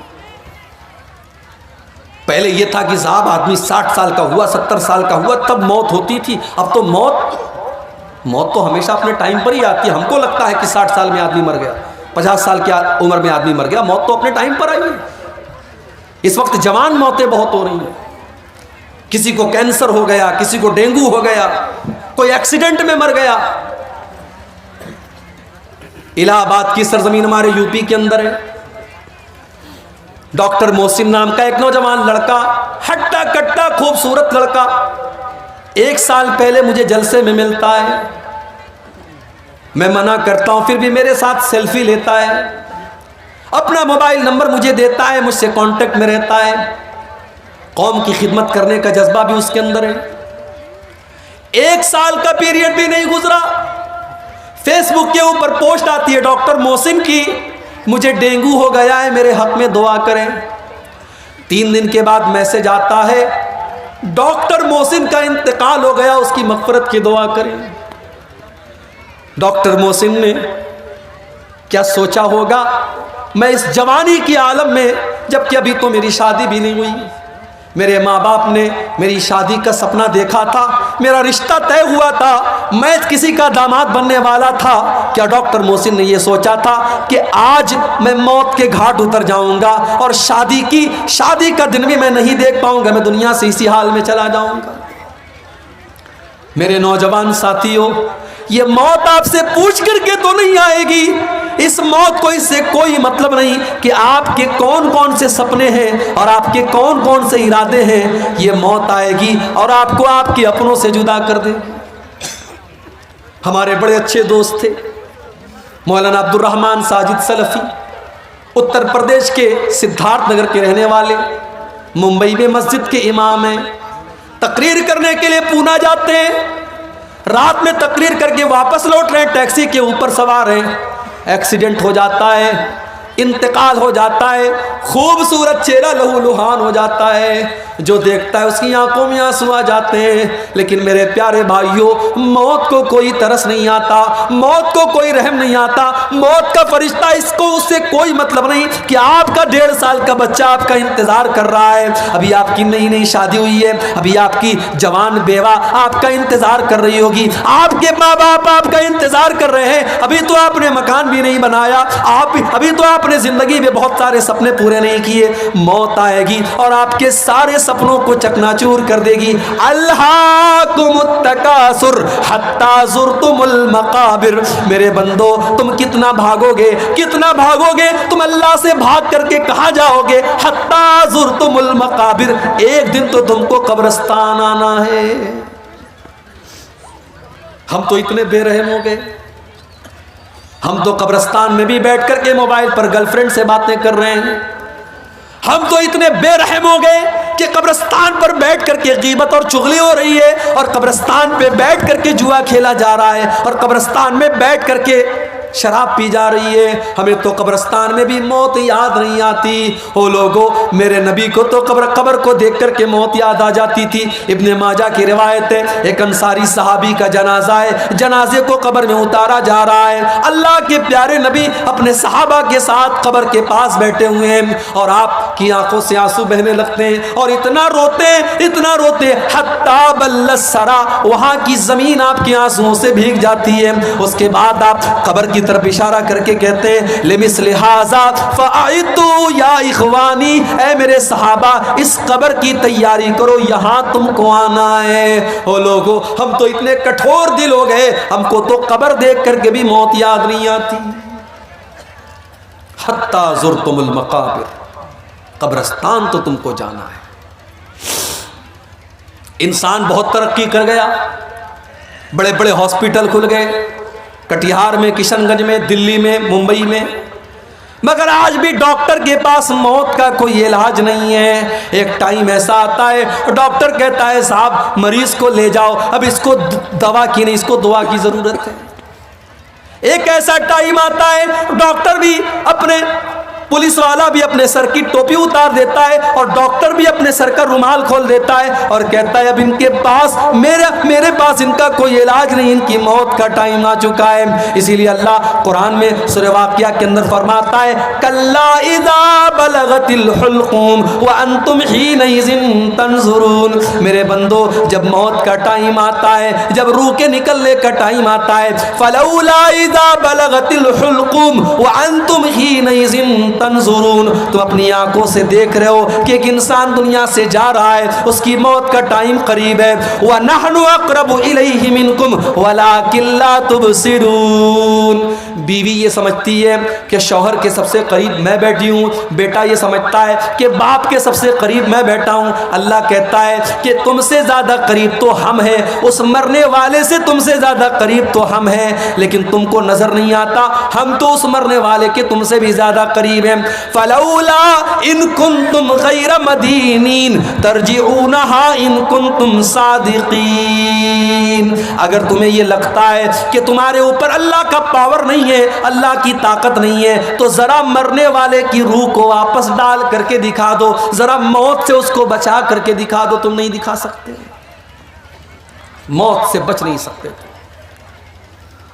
पहले यह था कि साहब आदमी 60 साल का हुआ, 70 साल का हुआ तब मौत होती थी। अब तो मौत तो हमेशा अपने टाइम पर ही आती है। हमको लगता है कि 60 साल में आदमी मर गया, 50 साल की उम्र में आदमी मर गया, मौत तो अपने टाइम पर आई है। इस वक्त जवान मौतें बहुत हो रही हैं। किसी को कैंसर हो गया, किसी को डेंगू हो गया, कोई एक्सीडेंट में मर गया। इलाहाबाद की सरजमीन हमारे यूपी के अंदर है। डॉक्टर मोहसिन नाम का एक नौजवान लड़का, हट्टा कट्टा खूबसूरत लड़का, 1 साल पहले मुझे जलसे में मिलता है। मैं मना करता हूं फिर भी मेरे साथ सेल्फी लेता है, अपना मोबाइल नंबर मुझे देता है, मुझसे कांटेक्ट में रहता है। कौम की खिदमत करने का जज्बा भी उसके अंदर है। 1 साल का पीरियड भी नहीं गुजरा, फेसबुक के ऊपर पोस्ट आती है डॉक्टर मोहसिन की, मुझे डेंगू हो गया है, मेरे हक में दुआ करें। 3 दिन के बाद मैसेज आता है, डॉक्टर मोहसिन का इंतकाल हो गया, उसकी मग़फ़िरत की दुआ करें। डॉक्टर मोहसिन ने क्या सोचा होगा, मैं इस जवानी की आलम में, जबकि अभी तो मेरी शादी भी नहीं हुई, मेरे माँ बाप ने मेरी शादी का सपना देखा था, मेरा रिश्ता तय हुआ था, मैं किसी का दामाद बनने वाला था। क्या डॉक्टर मोहसिन ने यह सोचा था कि आज मैं मौत के घाट उतर जाऊंगा और शादी का दिन भी मैं नहीं देख पाऊंगा, मैं दुनिया से इसी हाल में चला जाऊंगा। मेरे नौजवान साथियों, ये मौत आपसे पूछ करके तो नहीं आएगी। इस मौत को इससे कोई मतलब नहीं कि आपके कौन कौन से सपने हैं और आपके कौन कौन से इरादे हैं। ये मौत आएगी और आपको आपके अपनों से जुदा कर देगी। हमारे बड़े अच्छे दोस्त थे मौलाना अब्दुल रहमान साजिद सलफ़ी, उत्तर प्रदेश के सिद्धार्थ नगर के रहने वाले, मुंबई में मस्जिद के इमाम हैं। तकरीर करने के लिए पूना जाते हैं, रात में तकरीर करके वापस लौट रहे हैं, टैक्सी के ऊपर सवार हैं, एक्सीडेंट हो जाता है, इंतकाल हो जाता है, खूबसूरत चेहरा लहूलुहान हो जाता है। जो देखता है उसकी आंखों में आंसू आ जाते हैं। लेकिन मेरे प्यारे भाइयों, मौत को कोई तरस नहीं आता, मौत को कोई रहम नहीं आता। मौत का फरिश्ता, इसको उससे कोई मतलब नहीं कि आपका 1.5 साल का बच्चा आपका इंतजार कर रहा है, अभी आपकी नई नई शादी हुई है, अभी आपकी जवान बेवा आपका इंतजार कर रही होगी, आपके माँ बाप आपका इंतजार कर रहे हैं, अभी तो आपने मकान भी नहीं बनाया, अभी तो आपने जिंदगी में बहुत सारे सपने पूरे नहीं किए। मौत आएगी और आपके सारे सपनों को चकनाचूर कर देगी। अल्हाकुमुत्तकासुर हत्ता ज़ुरतुमुल मकाबिर। मेरे बंदो, तुम कितना भागोगे, कितना भागोगे, तुम अल्लाह से भाग करके कहाँ जाओगे? हत्ता ज़ुरतुमुल मकाबिर, एक दिन तो तुमको कब्रिस्तान आना है। हम तो इतने बेरहम हो गए, हम तो कब्रिस्तान में भी बैठ करके मोबाइल पर गर्लफ्रेंड से बातें कर रहे हैं। हम तो इतने बेरहम हो गए कि कब्रिस्तान पर बैठ करके गीबत और चुगली हो रही है, और कब्रिस्तान पे बैठ करके जुआ खेला जा रहा है, और कब्रिस्तान में बैठ करके शराब पी जा रही है, हमें तो कब्रिस्तान में भी मौत याद नहीं आती। ओ लोगों, मेरे नबी को तो कब्र को देख करके मौत याद आ जाती थी। इब्ने माजा की रिवायत है, एक अंसारी सहाबी का जनाजा है, जनाजे को कब्र में उतारा जा रहा है। अल्लाह के प्यारे नबी अपने सहाबा के साथ कब्र के पास बैठे हुए हैं और आपकी आंखों से आंसू बहने लगते हैं और इतना रोते हत्ता बल्लसरा, वहां की जमीन आपके आंसुओं से भीग जाती है। उसके बाद आप कब्र की तरफ इशारा करके कहते हैं, लिमिस्लि हाज़ा फ़अइदू या इख़वानी, ऐ मेरे सहाबा इस कब्र की तैयारी करो, यहां तुमको आना है। ओ लोगों, हम तो इतने कठोर दिल हो गए, हमको तो कब्र देख करके भी मौत याद नहीं आती। हत्ता ज़ुरतुमुल मक़ाबिर, कब्रिस्तान तो तुमको जाना है। इंसान बहुत तरक्की कर गया, बड़े बड़े हॉस्पिटल खुल गए, कटिहार में, किशनगंज में, दिल्ली में, मुंबई में, मगर आज भी डॉक्टर के पास मौत का कोई इलाज नहीं है। एक टाइम ऐसा आता है, डॉक्टर कहता है साहब मरीज को ले जाओ, अब इसको दवा की नहीं, इसको दुआ की जरूरत है। एक ऐसा टाइम आता है, डॉक्टर भी अपने, पुलिस वाला भी अपने सर की टोपी उतार देता है और डॉक्टर भी अपने सर का रुमाल खोल देता है और कहता है अब इनके पास, मेरे पास इनका कोई इलाज नहीं, इनकी मौत का टाइम आ चुका है। इसीलिए अल्लाह कुरान में सूरह वाक़िया के अंदर फरमाता है, कल्ला इज़ा बलगतिल हुल्क़ूम व अंतुम हीनइज़िन तंज़ुरून, मेरे बंदो जब मौत का टाइम आता है, जब रूह के निकलने का टाइम आता है, फलौला इज़ा बलगतिल हुल्क़ूम व अंतुम हीनइज़िन तंजुरून, तुम अपनी आंखों से देख रहे हो कि एक इंसान दुनिया से जा रहा है, उसकी मौत का टाइम करीब है। व नहनु अक़रबु इलैहि मिनकुम वलाकिन ला तुबसिरून, बीवी ये समझती है कि शौहर के सबसे करीब मैं बैठी हूँ, बेटा ये समझता है कि बाप के सबसे करीब मैं बैठा हूँ। अल्लाह कहता है कि तुमसे ज़्यादा करीब तो हम हैं, उस मरने वाले से तुमसे ज़्यादा करीब तो हम हैं, लेकिन तुमको नज़र नहीं आता, हम तो उस मरने वाले के तुमसे भी ज़्यादा करीब हैं। फलौला इन कुंतुम गैर मदीनीन तरजिऊनहा इन कुंतुम सादिकीन, अगर तुम्हें ये लगता है कि तुम्हारे ऊपर अल्लाह का पावर नहीं है, अल्लाह की ताकत नहीं है, तो जरा मरने वाले की रूह को वापस डाल करके दिखा दो, जरा मौत से उसको बचा करके दिखा दो। तुम नहीं दिखा सकते, मौत से बच नहीं सकते।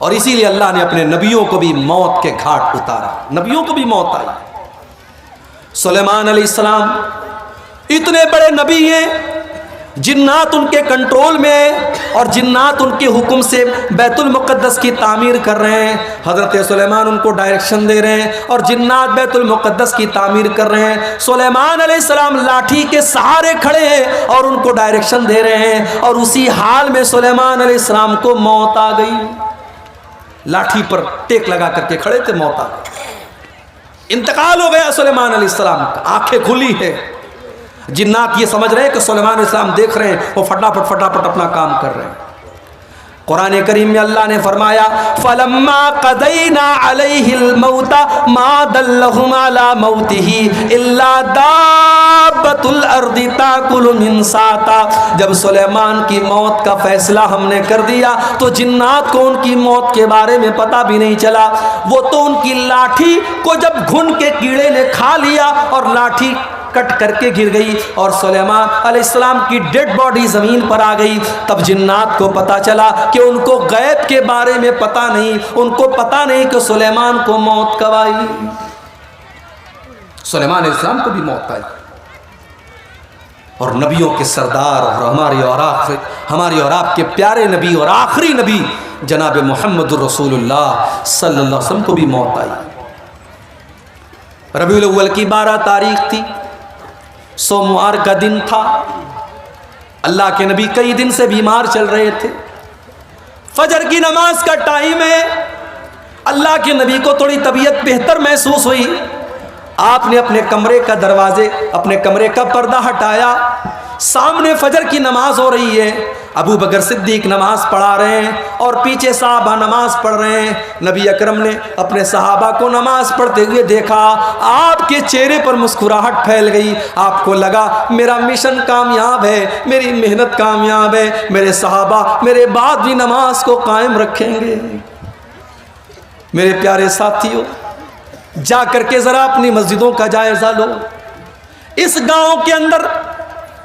और इसीलिए अल्लाह ने अपने नबियों को भी मौत के घाट उतारा, नबियों को भी मौत आई। सुलेमान अलैहिस्सलाम इतने बड़े नबी हैं, जिन्नात उनके कंट्रोल में है और जिन्नात उनके हुक्म से बैतुल मुक़द्दस की तामीर कर रहे हैं। हज़रत सुलेमान उनको डायरेक्शन दे रहे हैं और जिन्नात बैतुल मुक़द्दस की तामीर कर रहे हैं। सुलेमान अलैहिस्सलाम लाठी के सहारे खड़े हैं और उनको डायरेक्शन दे रहे हैं, और उसी हाल में सुलेमान अलैहिस्सलाम को मौत आ गई। लाठी पर टेक लगा करके खड़े थे, मौत आ गई, इंतकाल हो गया सुलेमान अलैहिस्सलाम का। आंखें खुली है, जिन्नात ये समझ रहे हैं कि सुलेमान अलैहिस्सलाम देख रहे हैं, वो फटाफट अपना काम कर रहे हैं। कुरान करीम में अल्लाह ने फरमाया, फलम्मा क़दैना अलैहिल मौता मा दल्लहुम अला मौतिही इल्ला दाब्बतुल अर्दि ताकुलु मिन साता, जब सुलेमान की मौत का फैसला हमने कर दिया तो जिन्नात को उनकी मौत के बारे में पता भी नहीं चला। वो तो उनकी लाठी को जब घुन के कीड़े ने खा लिया और लाठी कट करके गिर गई और सुलेमान अलैहिस्सलाम की डेड बॉडी ज़मीन पर आ गई। तब जिन्नात को पता चला कि उनको गैब के बारे में पता नहीं, उनको पता नहीं कि सुलेमान को मौत कब आई। सुलेमान अलैहिस्सलाम को भी मौत आई। और नबियों के सरदार और हमारी और आपके प्यारे नबी और आखिरी नबी जनाब मोहम्मद रसूलुल्लाह सल्लल्लाहु अलैहि वसल्लम को भी मौत आई। रबीउल अव्वल की 12 तारीख थी, सोमवार का दिन था। अल्लाह के नबी कई दिन से बीमार चल रहे थे। फजर की नमाज का टाइम है, अल्लाह के नबी को थोड़ी तबीयत बेहतर महसूस हुई। आपने अपने कमरे का दरवाजे, अपने कमरे का पर्दा हटाया, सामने फजर की नमाज हो रही है। अबू बकर सिद्दीक नमाज पढ़ा रहे हैं और पीछे साहबा नमाज पढ़ रहे हैं। नबी अकरम ने अपने सहाबा को नमाज पढ़ते हुए देखा, आपके चेहरे पर मुस्कुराहट फैल गई। आपको लगा मेरा मिशन कामयाब है, मेरी मेहनत कामयाब है, मेरे सहाबा मेरे बाद भी नमाज को कायम रखेंगे। मेरे प्यारे साथियों, जा करके ज़रा अपनी मस्जिदों का जायज़ा लो। इस गांव के अंदर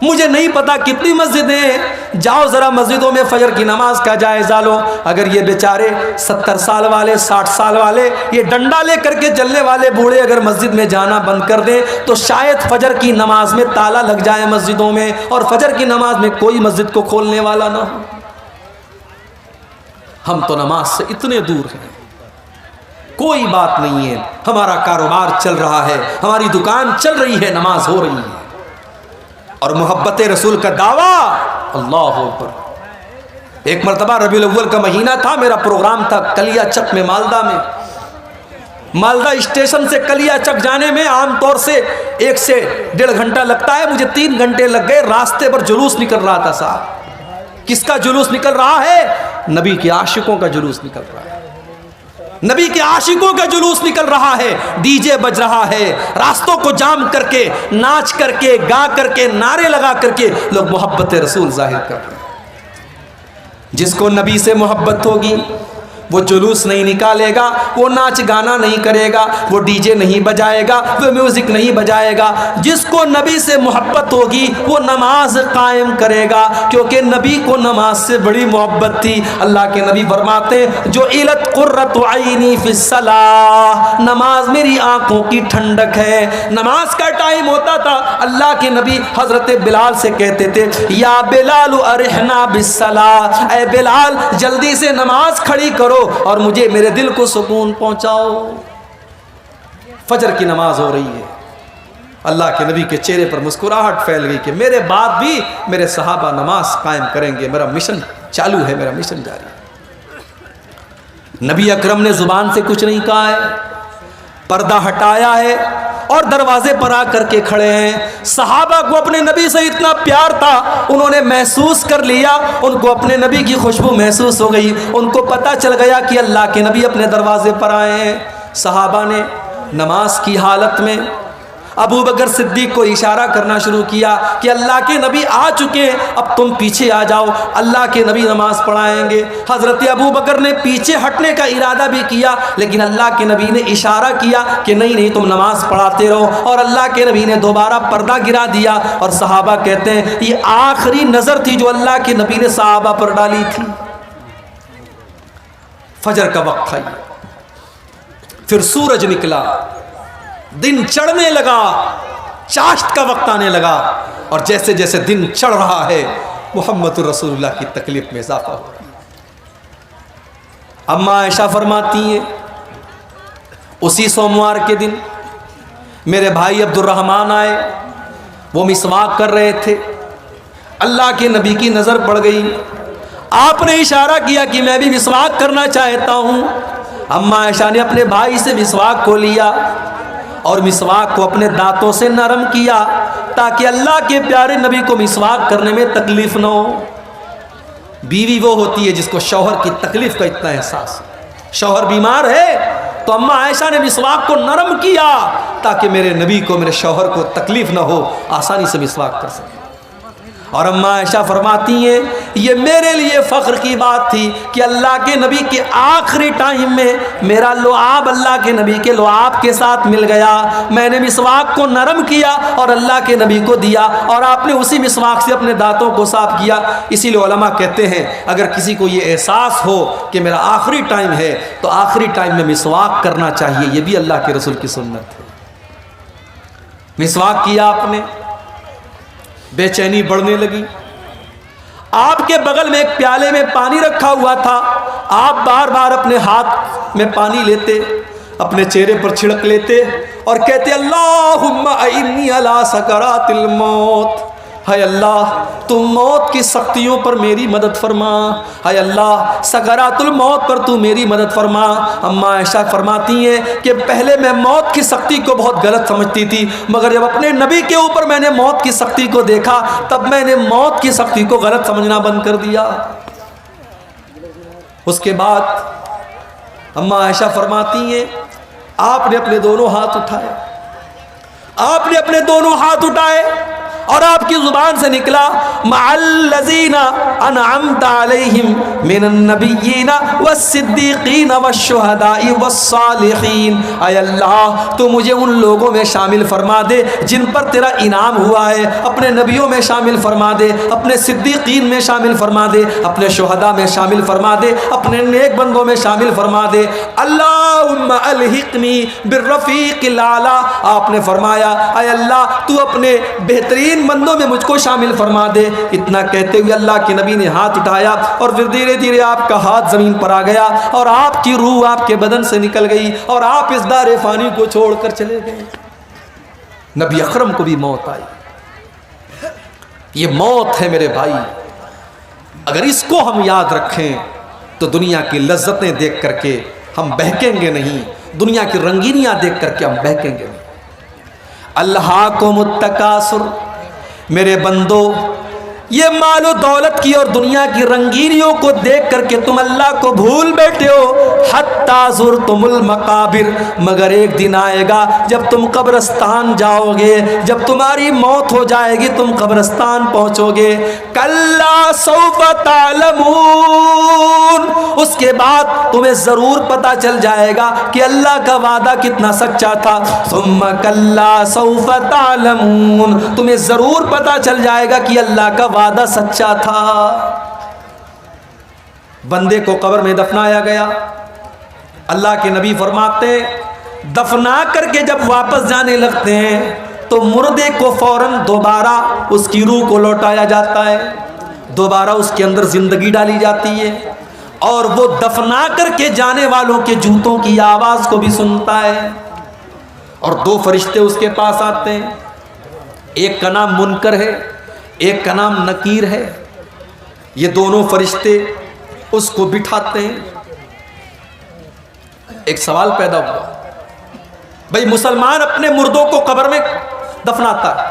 मुझे नहीं पता कितनी मस्जिदें हैं, जाओ ज़रा मस्जिदों में फजर की नमाज का जायज़ा लो। अगर ये बेचारे 70 साल वाले, 60 साल वाले, ये डंडा लेकर के चलने वाले बूढ़े अगर मस्जिद में जाना बंद कर दें तो शायद फजर की नमाज में ताला लग जाए मस्जिदों में, और फजर की नमाज में कोई मस्जिद को खोलने वाला ना हो। हम तो नमाज से इतने दूर हैं, कोई बात नहीं है, हमारा कारोबार चल रहा है, हमारी दुकान चल रही है, नमाज हो रही है, और मोहब्बत रसूल का दावा, अल्लाह अकबर। एक मरतबा रबीउल अव्वल का महीना था, मेरा प्रोग्राम था कलियाचक में, मालदा में। मालदा स्टेशन से कलियाचक जाने में आमतौर से 1 से 1.5 घंटा लगता है, मुझे 3 घंटे लग गए। रास्ते पर जुलूस निकल रहा था साहब। किसका जुलूस निकल रहा है? नबी के आशिकों का जुलूस निकल रहा है, नबी के आशिकों का जुलूस निकल रहा है। डीजे बज रहा है, रास्तों को जाम करके, नाच करके, गा करके, नारे लगा करके लोग मोहब्बत रसूल जाहिर कर रहे हैं। जिसको नबी से मोहब्बत होगी वो जुलूस नहीं निकालेगा, वो नाच गाना नहीं करेगा, वो डीजे नहीं बजाएगा, वो म्यूजिक नहीं बजाएगा। जिसको नबी से मोहब्बत होगी वो नमाज कायम करेगा, क्योंकि नबी को नमाज से बड़ी मोहब्बत थी। अल्लाह के नबी फरमाते जो इलत कुर्रत आईनी फिस्सलाह, नमाज मेरी आंखों की ठंडक है। नमाज का टाइम होता था, अल्लाह के नबी हजरत बिलाल से कहते थे या बिलाल अरहना बिस्सलाह, ऐ बिलाल जल्दी से नमाज खड़ी करो और मुझे मेरे दिल को सुकून पहुंचाओ। फजर की नमाज हो रही है, अल्लाह के नबी के चेहरे पर मुस्कुराहट फैल गई कि मेरे बाद भी मेरे सहाबा नमाज कायम करेंगे, मेरा मिशन चालू है, मेरा मिशन जारी है। नबी अकरम ने जुबान से कुछ नहीं कहा है, पर्दा हटाया है और दरवाजे पर आकर के खड़े हैं। सहाबा को अपने नबी से इतना प्यार था, उन्होंने महसूस कर लिया, उनको अपने नबी की खुशबू महसूस हो गई, उनको पता चल गया कि अल्लाह के नबी अपने दरवाजे पर आए हैं। सहाबा ने नमाज की हालत में अबू बकर सिद्दीक को इशारा करना शुरू किया कि अल्लाह के नबी आ चुके हैं, अब तुम पीछे आ जाओ, अल्लाह के नबी नमाज पढ़ाएंगे। हज़रत अबू बकर ने पीछे हटने का इरादा भी किया, लेकिन अल्लाह के नबी ने इशारा किया कि नहीं नहीं तुम नमाज पढ़ाते रहो, और अल्लाह के नबी ने दोबारा पर्दा गिरा दिया। और सहाबा कहते हैं ये आखिरी नज़र थी जो अल्लाह के नबी ने सहाबा पर डाली थी। फजर का वक्त था, फिर सूरज निकला, दिन चढ़ने लगा, चाश्त का वक्त आने लगा, और जैसे जैसे दिन चढ़ रहा है मुहम्मदुर रसूलुल्लाह की तकलीफ में इजाफा हो रहा है। अम्मा आयशा फरमाती हैं उसी सोमवार के दिन मेरे भाई अब्दुर्रहमान आए, वो मिसवाक कर रहे थे, अल्लाह के नबी की नज़र पड़ गई, आपने इशारा किया कि मैं भी मिसवाक करना चाहता हूँ। अम्मा आयशा ने अपने भाई से मिसवाक को लिया और मिसवाक को अपने दांतों से नरम किया ताकि अल्लाह के प्यारे नबी को मिसवाक करने में तकलीफ न हो। बीवी वो होती है जिसको शौहर की तकलीफ का इतना एहसास है। शौहर बीमार है तो अम्मा आयशा ने मिसवाक को नरम किया ताकि मेरे नबी को, मेरे शौहर को तकलीफ न हो, आसानी से मिसवाक कर सके। और अम्मा आयशा फरमाती हैं ये मेरे लिए फ़ख्र की बात थी कि अल्लाह के नबी के आखिरी टाइम में मेरा लुआब अल्लाह के नबी के लुआब के साथ मिल गया। मैंने मिसवाक को नरम किया और अल्लाह के नबी को दिया, और आपने उसी मिसवाक से अपने दांतों को साफ किया। इसीलिए उलमा कहते हैं अगर किसी को ये एहसास हो कि मेरा आखिरी टाइम है तो आखिरी टाइम में मिसवाक करना चाहिए, ये भी अल्लाह के रसूल की सुन्नत है। मिसवाक किया आपने, बेचैनी बढ़ने लगी। आपके बगल में एक प्याले में पानी रखा हुआ था, आप बार बार अपने हाथ में पानी लेते, अपने चेहरे पर छिड़क लेते और कहते अल्लाहुम्मा इन्नी अला सकरातिल मौत, हाय अल्लाह तुम मौत की सख्तियों पर मेरी मदद फरमा, हाय अल्लाह सकरातुल मौत पर तू मेरी मदद फरमा। अम्मा आयशा फरमाती हैं कि पहले मैं मौत की सख्ती को बहुत गलत समझती थी, मगर जब अपने नबी के ऊपर मैंने मौत की सख्ती को देखा तब मैंने मौत की सख्ती को गलत समझना बंद कर दिया। उसके बाद अम्मा आयशा फरमाती हैं आपने अपने दोनों हाथ उठाए, आपने अपने दोनों हाथ उठाए और आपकी जुबान से निकला मअल्लज़ीना अनअमता अलैहिम मिनन नबिय्यीना वस्सिद्दीक़ीना वश्शुहदाई वस्सालिहीन। ऐ अल्लाह तू मुझे उन लोगों में शामिल फरमा दे जिन पर तेरा इनाम हुआ है, अपने नबियों में शामिल फरमा दे, अपने सिद्दीक़ीन में शामिल फरमा दे, अपने शुहदा में शामिल फरमा दे, अपने नेक बंदों में शामिल फरमा दे। अल्लाहुम्मा अलहिक़नी बिर्रफ़ीक़िल आला। आपने फरमाया ऐ अल्लाह तू अपने बेहतरीन बंदों में मुझको शामिल फरमा दे। इतना कहते हुए अल्लाह के नबी ने हाथ उठाया और फिर धीरे धीरे आपका हाथ ज़मीन पर आ गया और आपकी रूह आपके बदन से निकल गई और आप इस दारे फ़ानी को छोड़कर चले गए। नबी अकरम को भी मौत आई। ये मौत है मेरे भाई, अगर इसको हम याद रखें तो दुनिया की लज्जतें देख करके हम बहकेंगे नहीं, दुनिया की रंगीनियां देख करके हम बहकेंगे नहीं। अल्लाकुमुत तकासुर, मेरे बंदो ये मालो दौलत की और दुनिया की रंगीनियों को देख करके तुम अल्लाह को भूल बैठे हो। हत्ता ज़ुरतुमुल मकाबिर, मगर एक दिन आएगा जब तुम कब्रस्तान जाओगे, जब तुम्हारी मौत हो जाएगी, तुम कब्रस्तान पहुंचोगे। कल्ला सौफ तालमून, उसके बाद तुम्हें ज़रूर पता चल जाएगा कि अल्लाह का वादा कितना सच्चा था। सुम्मा कल्ला सौफ तालमून, तुम्हें ज़रूर पता चल जाएगा कि अल्लाह का वादा सच्चा था। बंदे को कब्र में दफनाया गया। अल्लाह के नबी फरमाते दफना करके जब वापस जाने लगते हैं तो मुर्दे को फौरन दोबारा उसकी रूह को लौटाया जाता है, दोबारा उसके अंदर जिंदगी डाली जाती है और वो दफना करके जाने वालों के जूतों की आवाज़ को भी सुनता है। और दो फरिश्ते उसके पास आते हैं, एक का नाम मुनकर है, एक का नाम नकीर है। ये दोनों फरिश्ते उसको बिठाते हैं। एक सवाल पैदा हुआ, भाई मुसलमान अपने मुर्दों को कब्र में दफनाता है,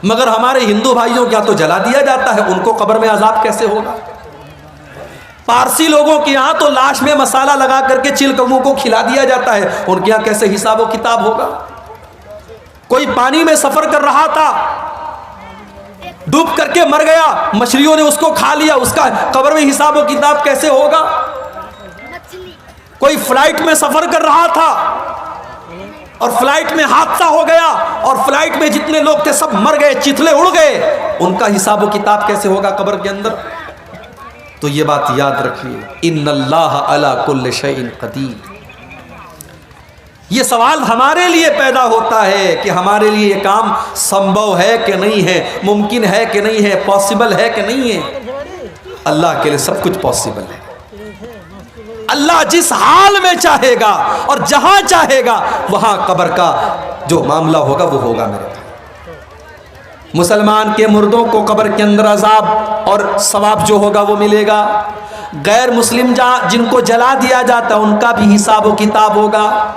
मगर हमारे हिंदू भाइयों क्या तो जला दिया जाता है, उनको कब्र में अजाब कैसे होगा? पारसी लोगों के यहाँ तो लाश में मसाला लगा करके चिलकौओं को खिला दिया जाता है, उनके यहाँ कैसे हिसाब व किताब होगा? कोई पानी में सफर कर रहा था, डूब करके मर गया, मछलियों ने उसको खा लिया, उसका कब्र में हिसाब व किताब कैसे होगा? कोई फ्लाइट में सफर कर रहा था और फ्लाइट में हादसा हो गया और फ्लाइट में जितने लोग थे सब मर गए, चिथले उड़ गए, उनका हिसाब व किताब कैसे होगा कब्र के अंदर? तो ये बात याद रखिए, इन्नल्लाह अला कुल्लि शैइन क़दीर। ये सवाल हमारे लिए पैदा होता है कि हमारे लिए ये काम संभव है कि नहीं है, मुमकिन है कि नहीं है, पॉसिबल है कि नहीं है। अल्लाह के लिए सब कुछ पॉसिबल है। अल्लाह जिस हाल में चाहेगा और जहां चाहेगा वहां कब्र का जो मामला होगा वो होगा। मेरे भाई, मुसलमान के मुर्दों को कब्र के अंदर अजाब और सवाब जो होगा वो मिलेगा। गैर मुस्लिम जिनको जला दिया जाता है उनका भी हिसाब व किताब होगा,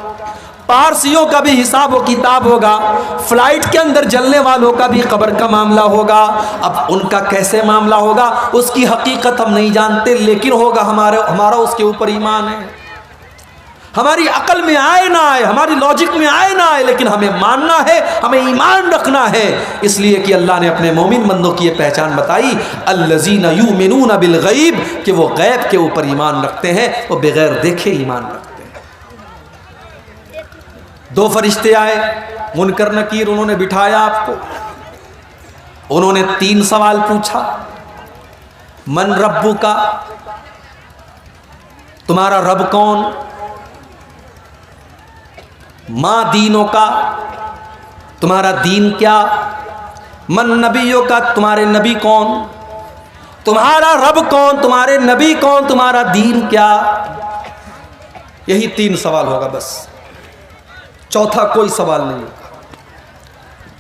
पारसियों का भी हिसाब व किताब होगा, फ्लाइट के अंदर जलने वालों का भी कब्र का मामला होगा। अब उनका कैसे मामला होगा उसकी हकीकत हम नहीं जानते, लेकिन होगा। हमारा उसके ऊपर ईमान है। हमारी अकल में आए ना आए, हमारी लॉजिक में आए ना आए, लेकिन हमें मानना है, हमें ईमान रखना है। इसलिए कि अल्लाह ने अपने मोमिन बंदों की ये पहचान बताई, अल्लज़ीना युमिनूना बिल गैब, कि वो गैब के ऊपर ईमान रखते हैं, वो बगैर देखे ईमान रखते हैं। दो फरिश्ते आए, मुनकर नकीर, उन्होंने बिठाया आपको। उन्होंने 3 सवाल पूछा। मन रब्बु का, तुम्हारा रब कौन? माँ दीनों का, तुम्हारा दीन क्या? मन नबियों का, तुम्हारे नबी कौन? तुम्हारा रब कौन, तुम्हारे नबी कौन, तुम्हारा दीन क्या? यही 3 सवाल होगा बस, चौथा कोई सवाल नहीं।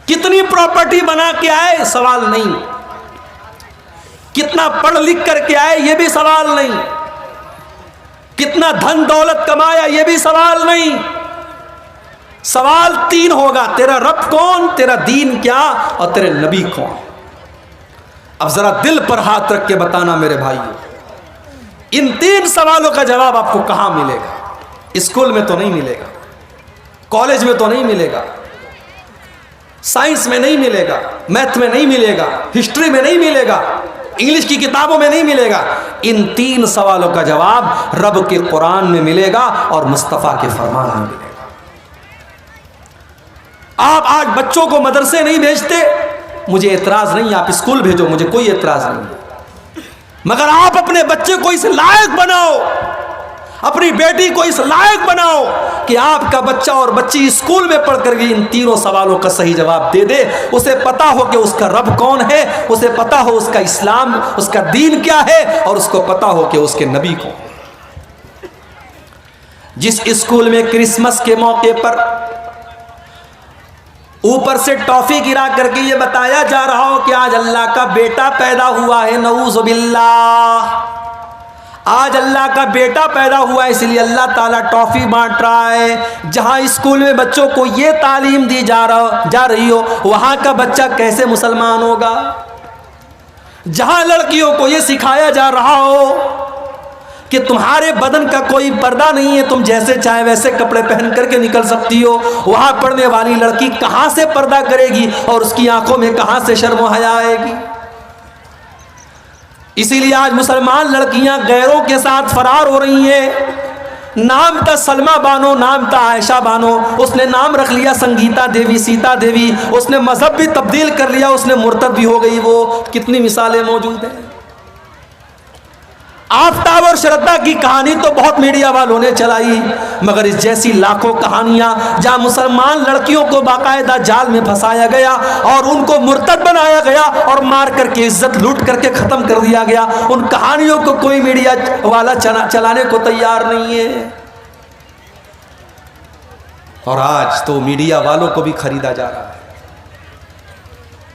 कितनी प्रॉपर्टी बना के आए, सवाल नहीं। कितना पढ़ लिख करके आए, ये भी सवाल नहीं। कितना धन दौलत कमाया, ये भी सवाल नहीं। सवाल 3 होगा, तेरा रब कौन, तेरा दीन क्या और तेरे नबी कौन। अब जरा दिल पर हाथ रख के बताना मेरे भाइयों, इन 3 सवालों का जवाब आपको कहां मिलेगा? स्कूल में तो नहीं मिलेगा, कॉलेज में तो नहीं मिलेगा, साइंस में नहीं मिलेगा, मैथ में नहीं मिलेगा, हिस्ट्री में नहीं मिलेगा, इंग्लिश की किताबों में नहीं मिलेगा। इन 3 सवालों का जवाब रब के कुरान में मिलेगा और मुस्तफ़ा के फरमान में मिलेगा। आप आज बच्चों को मदरसे नहीं भेजते, मुझे एतराज नहीं, आप स्कूल भेजो, मुझे कोई एतराज नहीं, मगर आप अपने बच्चे को इस लायक बनाओ, अपनी बेटी को इस लायक बनाओ कि आपका बच्चा और बच्ची स्कूल में पढ़ कर इन 3 सवालों का सही जवाब दे दे। उसे पता हो कि उसका रब कौन है, उसे पता हो उसका इस्लाम, उसका दीन क्या है, और उसको पता हो कि उसके नबी कौन। जिस स्कूल में क्रिसमस के मौके पर ऊपर से टॉफी गिरा करके ये बताया जा रहा हो कि आज अल्लाह का बेटा पैदा हुआ है, नऊज़ बिल्लाह, आज अल्लाह का बेटा पैदा हुआ है, इसलिए अल्लाह ताला टॉफी बांट रहा है। जहां स्कूल में बच्चों को ये तालीम दी जा रही हो, वहां का बच्चा कैसे मुसलमान होगा? जहां लड़कियों को ये सिखाया जा रहा हो कि तुम्हारे बदन का कोई पर्दा नहीं है, तुम जैसे चाहे वैसे कपड़े पहन करके निकल सकती हो, वहां पढ़ने वाली लड़की कहां से पर्दा करेगी और उसकी आंखों में कहां से शर्म हया आएगी? इसीलिए आज मुसलमान लड़कियां गैरों के साथ फरार हो रही हैं। नाम था सलमा बानो, नाम था आयशा बानो, उसने नाम रख लिया संगीता देवी, सीता देवी, उसने मजहब भी तब्दील कर लिया, उसने मुर्तद भी हो गई। वो कितनी मिसालें मौजूद हैं। आफताब और श्रद्धा की कहानी तो बहुत मीडिया वालों ने चलाई, मगर इस जैसी लाखों कहानियां जहां मुसलमान लड़कियों को बाकायदा जाल में फंसाया गया और उनको मुर्तद बनाया गया और मार करके इज्जत लूट करके खत्म कर दिया गया, उन कहानियों को कोई मीडिया वाला चलाने को तैयार नहीं है। और आज तो मीडिया वालों को भी खरीदा जा रहा है।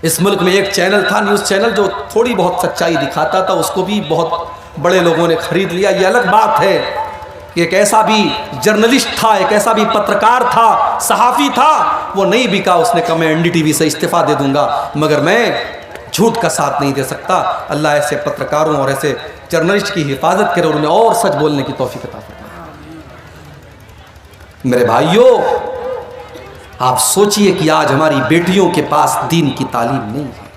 इस मुल्क में एक चैनल था, न्यूज़ चैनल, जो थोड़ी बहुत सच्चाई दिखाता था, उसको भी बहुत बड़े लोगों ने खरीद लिया। ये अलग बात है कि एक ऐसा भी जर्नलिस्ट था, एक ऐसा भी पत्रकार था, सहाफ़ी था, वो नहीं बिका। उसने कहा मैं NDTV से इस्तीफ़ा दे दूंगा, मगर मैं झूठ का साथ नहीं दे सकता। अल्लाह ऐसे पत्रकारों और ऐसे जर्नलिस्ट की हिफाजत करे और उन्हें और सच बोलने की तौफीक अता फरमाए। मेरे भाइयों, आप सोचिए कि आज हमारी बेटियों के पास दीन की तालीम नहीं है,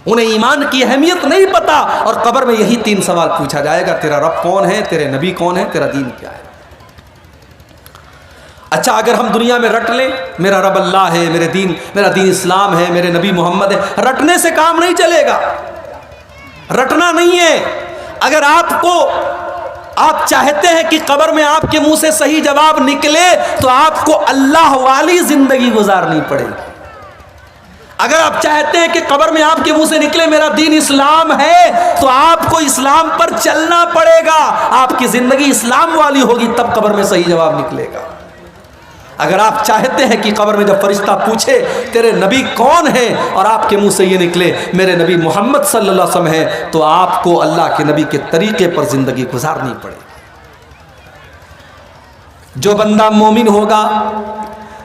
उन्हें ईमान की अहमियत नहीं पता, और कब्र में यही 3 सवाल पूछा जाएगा, तेरा रब कौन है, तेरे नबी कौन है, तेरा दीन क्या है। अच्छा, अगर हम दुनिया में रट लें मेरा रब अल्लाह है, मेरा दीन इस्लाम है, मेरे नबी मोहम्मद है, रटने से काम नहीं चलेगा, रटना नहीं है। अगर आप चाहते हैं कि कब्र में आपके मुंह से सही जवाब निकले, तो आपको अल्लाह वाली जिंदगी गुजारनी पड़ेगी। अगर आप चाहते हैं कि कब्र में आपके मुंह से निकले मेरा दीन इस्लाम है, तो आपको इस्लाम पर चलना पड़ेगा। आपकी जिंदगी इस्लाम वाली होगी, तब कब्र में सही जवाब निकलेगा। अगर आप चाहते हैं कि कब्र में जब फरिश्ता पूछे तेरे नबी कौन है, और आपके मुंह से ये निकले मेरे नबी मोहम्मद सल्लल्लाहु अलैहि वसल्लम है, तो आपको अल्लाह के नबी के तरीके पर जिंदगी गुजारनी पड़ेगी। जो बंदा मोमिन होगा,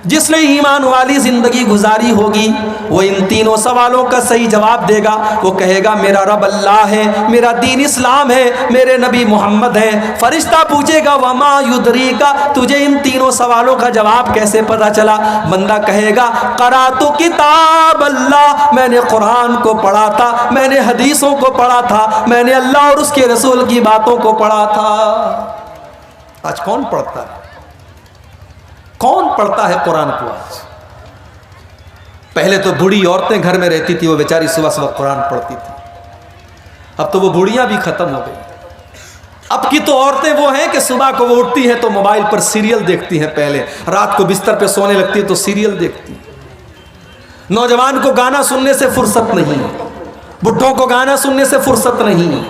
जिसने ईमान वाली जिंदगी गुजारी होगी, वो इन 3 सवालों का सही जवाब देगा। वो कहेगा मेरा रब अल्लाह है, मेरा दीन इस्लाम है, मेरे नबी मोहम्मद है। फरिश्ता पूछेगा वमा युदरीका, तुझे इन 3 सवालों का जवाब कैसे पता चला? बंदा कहेगा क़रातु किताब अल्लाह, मैंने कुरान को पढ़ा था, मैंने हदीसों को पढ़ा था, मैंने अल्लाह और उसके रसूल की बातों को पढ़ा था। आज कौन पढ़ता है? कौन पढ़ता है कुरान को आज? पहले तो बूढ़ी औरतें घर में रहती थी, वो बेचारी सुबह सुबह कुरान पढ़ती थी। अब तो वो बूढ़ियां भी खत्म हो गई। अब की तो औरतें वो हैं कि सुबह को वो उठती हैं तो मोबाइल पर सीरियल देखती हैं, पहले रात को बिस्तर पे सोने लगती है तो सीरियल देखती है। नौजवान को गाना सुनने से फुर्सत नहीं, बुढ़ों को गाना सुनने से फुर्सत नहीं।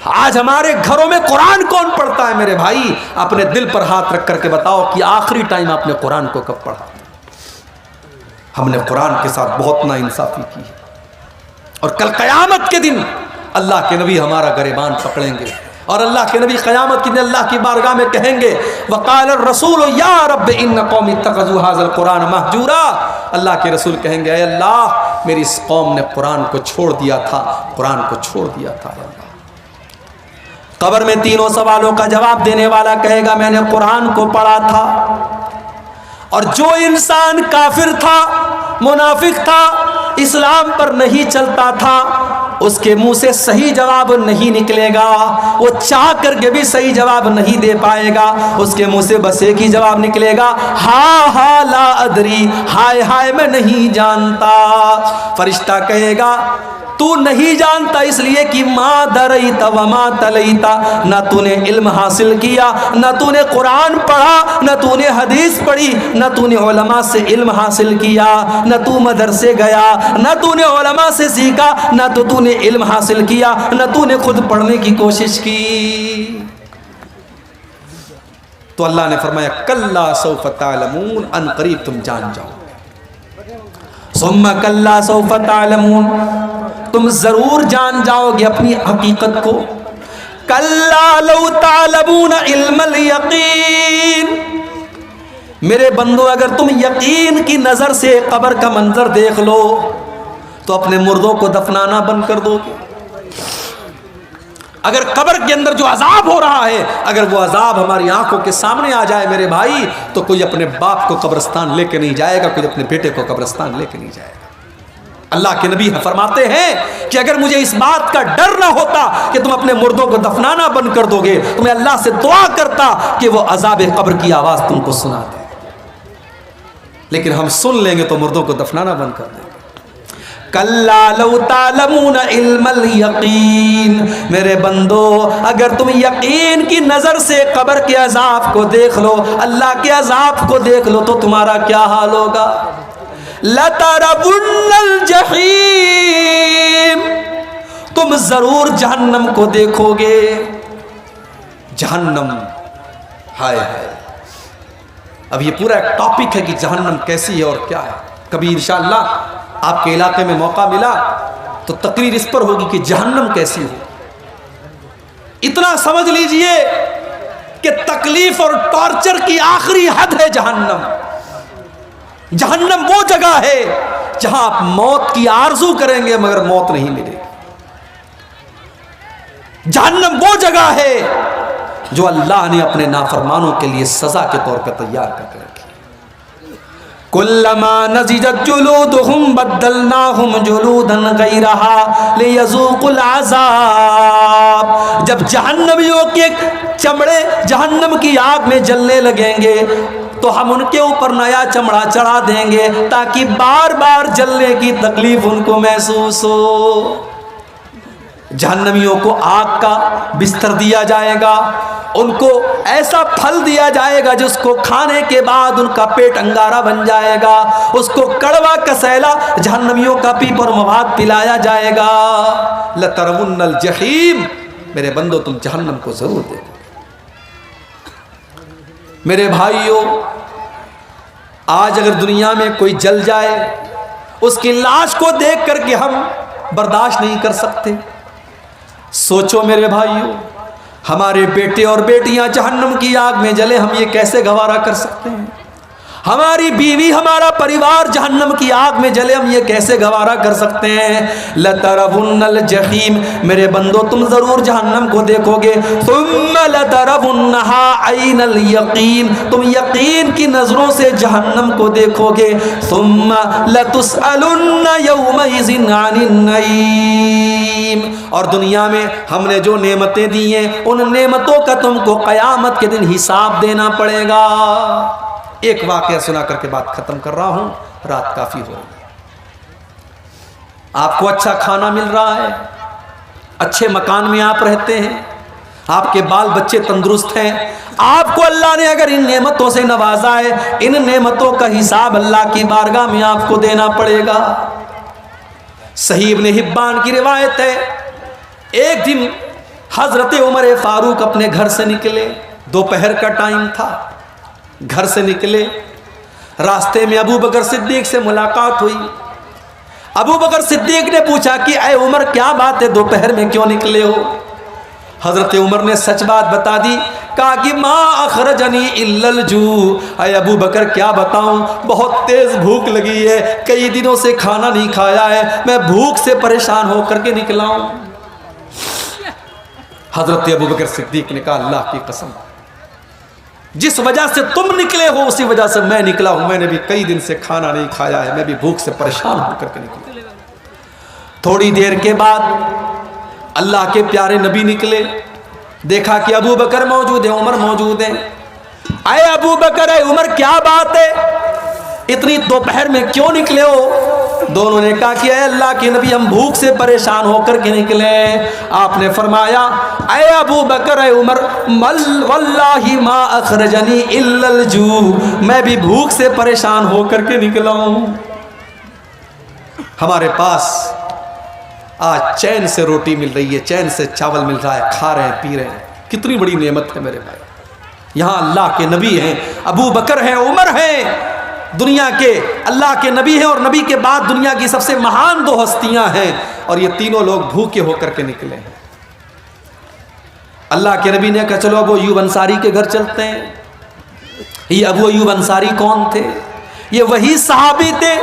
आज हमारे घरों में कुरान कौन पढ़ता है? मेरे भाई, अपने दिल पर हाथ रख करके बताओ कि आखिरी टाइम आपने कुरान को कब पढ़ा? हमने कुरान के साथ बहुत नाइंसाफी की है, और कल क़यामत के दिन अल्लाह के नबी हमारा गिरबान पकड़ेंगे, और अल्लाह के नबी क़यामत के दिन अल्लाह की बारगाह में कहेंगे वक़ाल रसूल या रब इन्न कौमी इत्तख़ज़ू हाज़ल कुरान महजूरा। अल्लाह के रसूल कहेंगे ऐ अल्लाह, मेरी इस कौम ने कुरान को छोड़ दिया था, कुरान को छोड़ दिया था। कब्र में 3 सवालों का जवाब देने वाला कहेगा मैंने कुरान को पढ़ा था, और जो इंसान काफिर था, मुनाफिक था, इस्लाम पर नहीं चलता था, उसके मुंह से सही जवाब नहीं निकलेगा। वो चाह करके भी सही जवाब नहीं दे पाएगा। उसके मुंह से बस एक ही जवाब निकलेगा, हा हा ला अदरी, हाय हाय मैं नहीं जानता। फरिश्ता कहेगा तू नहीं जानता इसलिए कि माँ दरईता व माँ तलईता, ना तूने इल्म हासिल किया, ना तूने कुरान पढ़ा, ना तूने हदीस पढ़ी, ना तूने उलमा से इल्म हासिल किया, ना तू मदरसे गया, ना तूने उलमा से सीखा, ना तो तूने इल्म हासिल किया, ना तूने खुद पढ़ने की कोशिश की। तो अल्लाह ने फरमाया कल्ला सौफ तालमून, अन करीब तुम जान जाओ। सुम्मा कल्ला सौफ तालमून, तुम जरूर जान जाओगे अपनी हकीकत को। कल्ला लौ तालमून इल्मल यकीन, मेरे बंदो अगर तुम यकीन की नजर से कब्र का मंजर देख लो तो अपने मुर्दों को दफनाना बंद कर दोगे। अगर कब्र के अंदर जो अजाब हो रहा है, अगर वो अजाब हमारी आंखों के सामने आ जाए मेरे भाई, तो कोई अपने बाप को कब्रिस्तान लेके नहीं जाएगा, कोई अपने बेटे को कब्रिस्तान लेके नहीं जाएगा। अल्लाह के नबी फरमाते हैं कि अगर मुझे इस बात का डर ना होता कि तुम अपने मुर्दों को दफनाना बंद कर दोगे, तो मैं अल्लाह से दुआ करता कि वो अजाब कब्र की आवाज तुमको सुना दे। लेकिन हम सुन लेंगे तो मुर्दों को दफनाना बंद कर देंगे। कल्ला लौ तालमून इल्मल यकीन, मेरे बंदो अगर तुम यकीन की नजर से कब्र के अजाब को देख लो, अल्लाह के अजाब को देख लो, तो तुम्हारा क्या हाल होगा। लतरबुन्नल जहीम, तुम जरूर जहन्नम को देखोगे। जहन्नम, हाय हाय। अब ये पूरा एक टॉपिक है कि जहन्नम कैसी है और क्या है। कभी इंशाअल्लाह आपके इलाके में मौका मिला तो तकरीर इस पर होगी कि जहन्नम कैसी हो। इतना समझ लीजिए कि तकलीफ और टॉर्चर की आखिरी हद है जहन्नम। जहन्नम वो जगह है जहां आप मौत की आरजू करेंगे मगर मौत नहीं मिलेगी। जहन्नम वो जगह है जो अल्लाह ने अपने नाफरमानों के लिए सजा के तौर पर तैयार करके रखी। कुल्लमा नज़िजत जुलूदुहुम बद्दलनाहुम जुलूदन गैरहा लियज़ूक़ुल अज़ाब, जब जहन्नमियों के चमड़े जहन्नम की आग में जलने लगेंगे तो हम उनके ऊपर नया चमड़ा चढ़ा देंगे ताकि बार बार जलने की तकलीफ उनको महसूस हो। जहन्नमियों को आग का बिस्तर दिया जाएगा, उनको ऐसा फल दिया जाएगा जिसको खाने के बाद उनका पेट अंगारा बन जाएगा, उसको कड़वा कसैला जहन्नमियों का पीपर मवाद पिलाया जाएगा। लतरवुन्नल जहीम, मेरे बंदो तुम जहन्नम को जरूर देखो। मेरे भाइयों, आज अगर दुनिया में कोई जल जाए, उसकी लाश को देख करके हम बर्दाश्त नहीं कर सकते। सोचो मेरे भाइयों, हमारे बेटे और बेटियां जहन्नम की आग में जले, हम ये कैसे गवारा कर सकते हैं। हमारी बीवी, हमारा परिवार जहन्नम की आग में जले, हम ये कैसे गवारा कर सकते हैं। लतरवुन्नल जहीम, मेरे बंदो तुम जरूर जहन्नम को देखोगे। सुम्मा लतरवुन्नहा ऐनल यकीन, तुम यकीन की नजरों से जहन्नम को देखोगे। सुम्मा लतुसअलुन्न यौमइज़िन अनिन नईम, और दुनिया में हमने जो नेमतें दी हैं उन नेमतों का तुमको क़यामत के दिन हिसाब देना पड़ेगा। एक वाकया सुना करके बात खत्म कर रहा हूं, रात काफी हो रही है। आपको अच्छा खाना मिल रहा है, अच्छे मकान में आप रहते हैं, आपके बाल बच्चे तंदुरुस्त हैं, आपको अल्लाह ने अगर इन नेमतों से नवाजा है, इन नेमतों का हिसाब अल्लाह की बारगाह में आपको देना पड़ेगा। सही इब्न हिब्बान की रिवायत है, एक दिन हजरत उमर फारूक अपने घर से निकले, दोपहर का टाइम था, घर से निकले, रास्ते में अबू बकर सिद्दीक से मुलाकात हुई। अबू बकर सिद्दीक ने पूछा कि ऐ उमर क्या बात है, दोपहर में क्यों निकले हो। हजरत उमर ने सच बात बता दी, कहा कि माँ अखरजनी इल्लल जू, ऐ अबू बकर क्या बताऊं, बहुत तेज भूख लगी है, कई दिनों से खाना नहीं खाया है, मैं भूख से परेशान होकर के निकला हूं। हजरत अबू बकर सिद्दीक ने कहा अल्लाह की कसम, जिस वजह से तुम निकले हो उसी वजह से मैं निकला हूं। मैंने भी कई दिन से खाना नहीं खाया है, मैं भी भूख से परेशान होकर के निकला। थोड़ी देर के बाद अल्लाह के प्यारे नबी निकले, देखा कि अबू बकर मौजूद है, उमर मौजूद है। आए अबू बकर, आए उमर, क्या बात है, इतनी दोपहर में क्यों निकले हो? दोनों ने कहा कि अल्लाह के नबी हम भूख से परेशान होकर के निकले। आपने फरमाया, अय अबू बकर, अय उमर, वल्लाही मा अखरजनी इल्लल जू, मैं भी भूख से परेशान होकर के निकला हूं। हमारे पास आज चैन से रोटी मिल रही है, चैन से चावल मिल रहा है, खा रहे हैं, पी रहे हैं, कितनी बड़ी नेमत है मेरे भाई। यहाँ अल्लाह के नबी हैं, अबू बकर हैं, उमर हैं, दुनिया के अल्लाह के नबी हैं, और नबी के बाद दुनिया की सबसे महान दो हस्तियां हैं, और ये तीनों लोग भूखे होकर के निकले हैं। अल्लाह के नबी ने कहा चलो अबू अय्यूब अंसारी के घर चलते हैं। ये अबू अय्यूब अंसारी कौन थे? ये वही सहाबी थे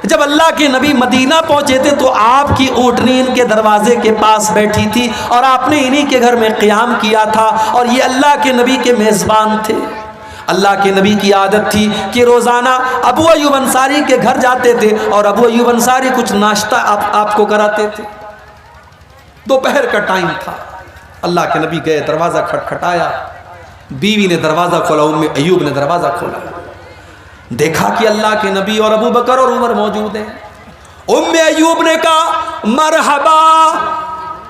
जब अल्लाह के नबी मदीना पहुंचे थे तो आपकी ऊँटनी इनके दरवाजे के पास बैठी थी, और आपने इन्हीं के घर में क़याम किया था, और ये अल्लाह के नबी के मेज़बान थे। अल्लाह के नबी की आदत थी कि रोज़ाना अबू अय्यूब अंसारी के घर जाते थे, और अबू अय्यूब अंसारी कुछ नाश्ता आपको कराते थे। दोपहर का टाइम था, अल्लाह के नबी गए, दरवाज़ा खटखटाया, बीवी ने दरवाज़ा खोला, उम्मे अय्यूब ने दरवाज़ा खोला, देखा कि अल्लाह के नबी और अबू बकर और उमर मौजूद हैं। उम्मे अय्यूब ने कहा, मरहबा,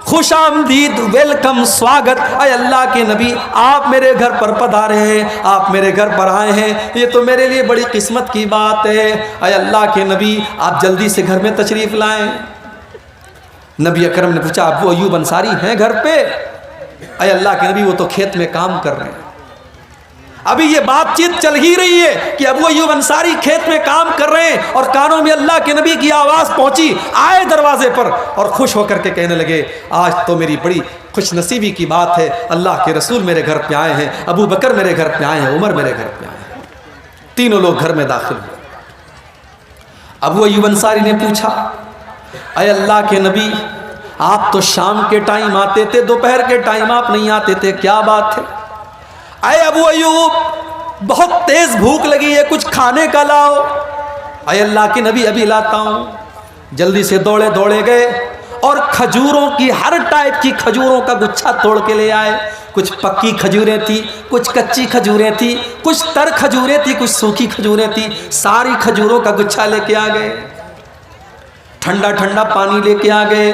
खुश आमदीद, वेलकम, स्वागत, अय अल्लाह के नबी आप मेरे घर पर पधारे हैं, आप मेरे घर पर आए हैं, ये तो मेरे लिए बड़ी किस्मत की बात है। अय अल्लाह के नबी आप जल्दी से घर में तशरीफ़ लाएं। नबी अकरम ने पूछा, अबू अय्यूब अंसारी हैं घर पे? अय अल्लाह के नबी वो तो खेत में काम कर रहे हैं। अभी ये बातचीत चल ही रही है कि अबू अय्यूब अंसारी खेत में काम कर रहे हैं, और कानों में अल्लाह के नबी की आवाज़ पहुंची, आए दरवाजे पर और खुश होकर के कहने लगे, आज तो मेरी बड़ी खुश नसीबी की बात है, अल्लाह के रसूल मेरे घर पे आए हैं, अबू बकर मेरे घर पे आए हैं, उमर मेरे घर पे आए हैं। तीनों लोग घर में दाखिल हुए। अबू अय्यूब अंसारी ने पूछा, अय अल्लाह के नबी आप तो शाम के टाइम आते थे, दोपहर के टाइम आप नहीं आते थे, क्या बात है? अय अबू अय्यूब बहुत तेज भूख लगी है, कुछ खाने का लाओ। अय अल्लाह के नबी अभी लाता हूं। जल्दी से दौड़े दौड़े गए और खजूरों की, हर टाइप की खजूरों का गुच्छा तोड़ के ले आए। कुछ पक्की खजूरें थी, कुछ कच्ची खजूरें थी, कुछ तर खजूरें थी, कुछ सूखी खजूरें थी, सारी खजूरों का गुच्छा लेके आ गए। ठंडा ठंडा पानी लेके आ गए।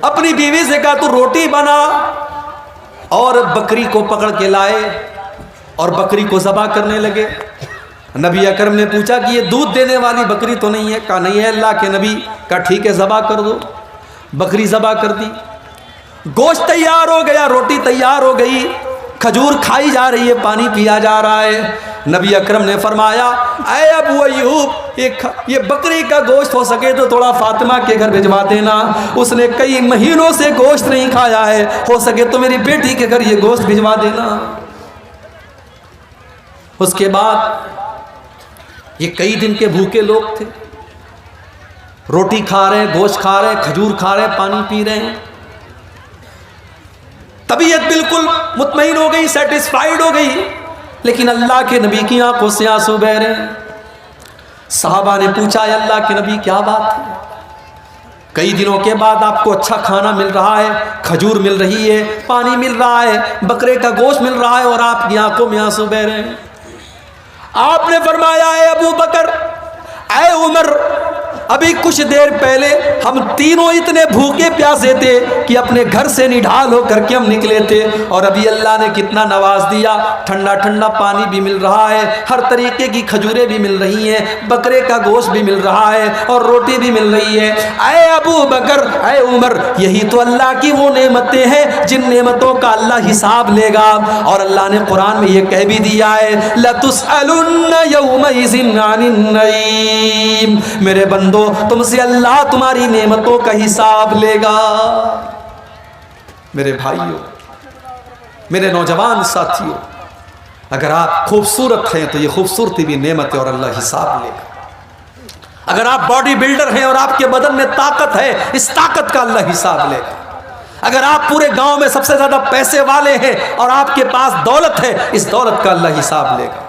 अपनी बीवी से कहा तू रोटी बना, और बकरी को पकड़ के लाए और बकरी को ज़बा करने लगे। नबी अकरम ने पूछा कि ये दूध देने वाली बकरी तो नहीं है? कहा नहीं है अल्लाह के नबी। कहा ठीक है ज़बा कर दो। बकरी ज़बा कर दी, गोश्त तैयार हो गया, रोटी तैयार हो गई, खजूर खाई जा रही है, पानी पिया जा रहा है। नबी अकरम ने फरमाया, ऐ अबू अय्यूब ये बकरी का गोश्त हो सके तो थोड़ा फातिमा के घर भिजवा देना, उसने कई महीनों से गोश्त नहीं खाया है, हो सके तो मेरी बेटी के घर ये गोश्त भिजवा देना। उसके बाद ये कई दिन के भूखे लोग थे, रोटी खा रहे हैं, गोश्त खा रहे हैं, खजूर खा रहे हैं, पानी पी रहे हैं। तबीयत बिल्कुल मुतमईन हो गई, सेटिस्फाइड हो गई, लेकिन अल्लाह के नबी की आंखों से आंसू बह रहे हैं। साहबा ने पूछा, अल्लाह के नबी क्या बात है? कई दिनों के बाद आपको अच्छा खाना मिल रहा है, खजूर मिल रही है, पानी मिल रहा है, बकरे का गोश्त मिल रहा है, और आपकी आंखों में आंसू बह रहे हैं। आपने फरमाया, है अबू बकर, ऐ उमर, अभी कुछ देर पहले हम तीनों इतने भूखे प्यासे थे कि अपने घर से निढाल होकर के हम निकले थे, और अभी अल्लाह ने कितना नवाज दिया, ठंडा ठंडा पानी भी मिल रहा है, हर तरीके की खजूरें भी मिल रही हैं, बकरे का गोश्त भी मिल रहा है, और रोटी भी मिल रही है। ऐ अबू बकर, ऐ उमर, यही तो अल्लाह की वो नेमतें हैं जिन नेमतों का अल्लाह हिसाब लेगा। और अल्लाह ने कुरान में ये कह भी दिया है, लतुसअलुन्न यौमइज़िन अनिन नईम, मेरे बंदो तुमसे अल्लाह तुम्हारी नेमतों का हिसाब लेगा। मेरे भाइयों, मेरे नौजवान साथियों, अगर आप खूबसूरत हैं तो ये खूबसूरती भी नेमत है और अल्लाह हिसाब लेगा। अगर आप बॉडी बिल्डर हैं और आपके बदन में ताकत है, इस ताकत का अल्लाह हिसाब लेगा। अगर आप पूरे गांव में सबसे ज़्यादा पैसे वाले हैं और आपके पास दौलत है, इस दौलत का अल्लाह हिसाब लेगा।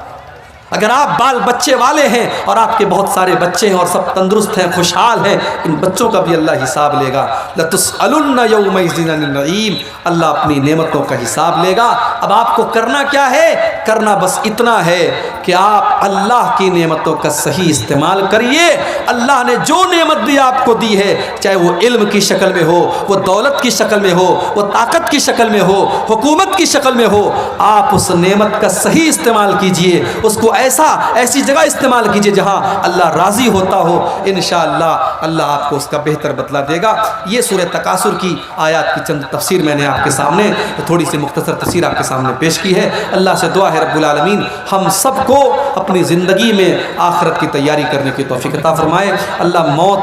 अगर आप बाल बच्चे वाले हैं और आपके बहुत सारे बच्चे हैं और सब तंदुरुस्त हैं, खुशहाल हैं, इन बच्चों का भी अल्लाह हिसाब लेगा। लतुसअलुन्ना यौमइज़िन अनिन नईम, अल्लाह अपनी नेमतों का हिसाब लेगा। अब आपको करना क्या है? करना बस इतना है कि आप अल्लाह की नेमतों का सही इस्तेमाल करिए। अल्लाह ने जो नेमत भी आपको दी है, चाहे वो इल्म की शक्ल में हो, वो दौलत की शक्ल में हो, वो ताकत की शक्ल में हो, हुकूमत की शक्ल में हो, आप उस नेमत का सही इस्तेमाल कीजिए। उसको ऐसी जगह इस्तेमाल कीजिए जहां अल्लाह राजी होता हो। इंशाअल्लाह अल्लाह आपको उसका बेहतर बदला देगा। ये सूरह तकासुर की आयत की चंद तफसीर मैंने आपके सामने थोड़ी सी मुख्तसर तफसीर आपके सामने पेश की है। अल्लाह से दुआ है रब्बुल आलमीन हम सबको अपनी ज़िंदगी में आखिरत की तैयारी करने की तौफीक अता फरमाए। अल्लाह मौत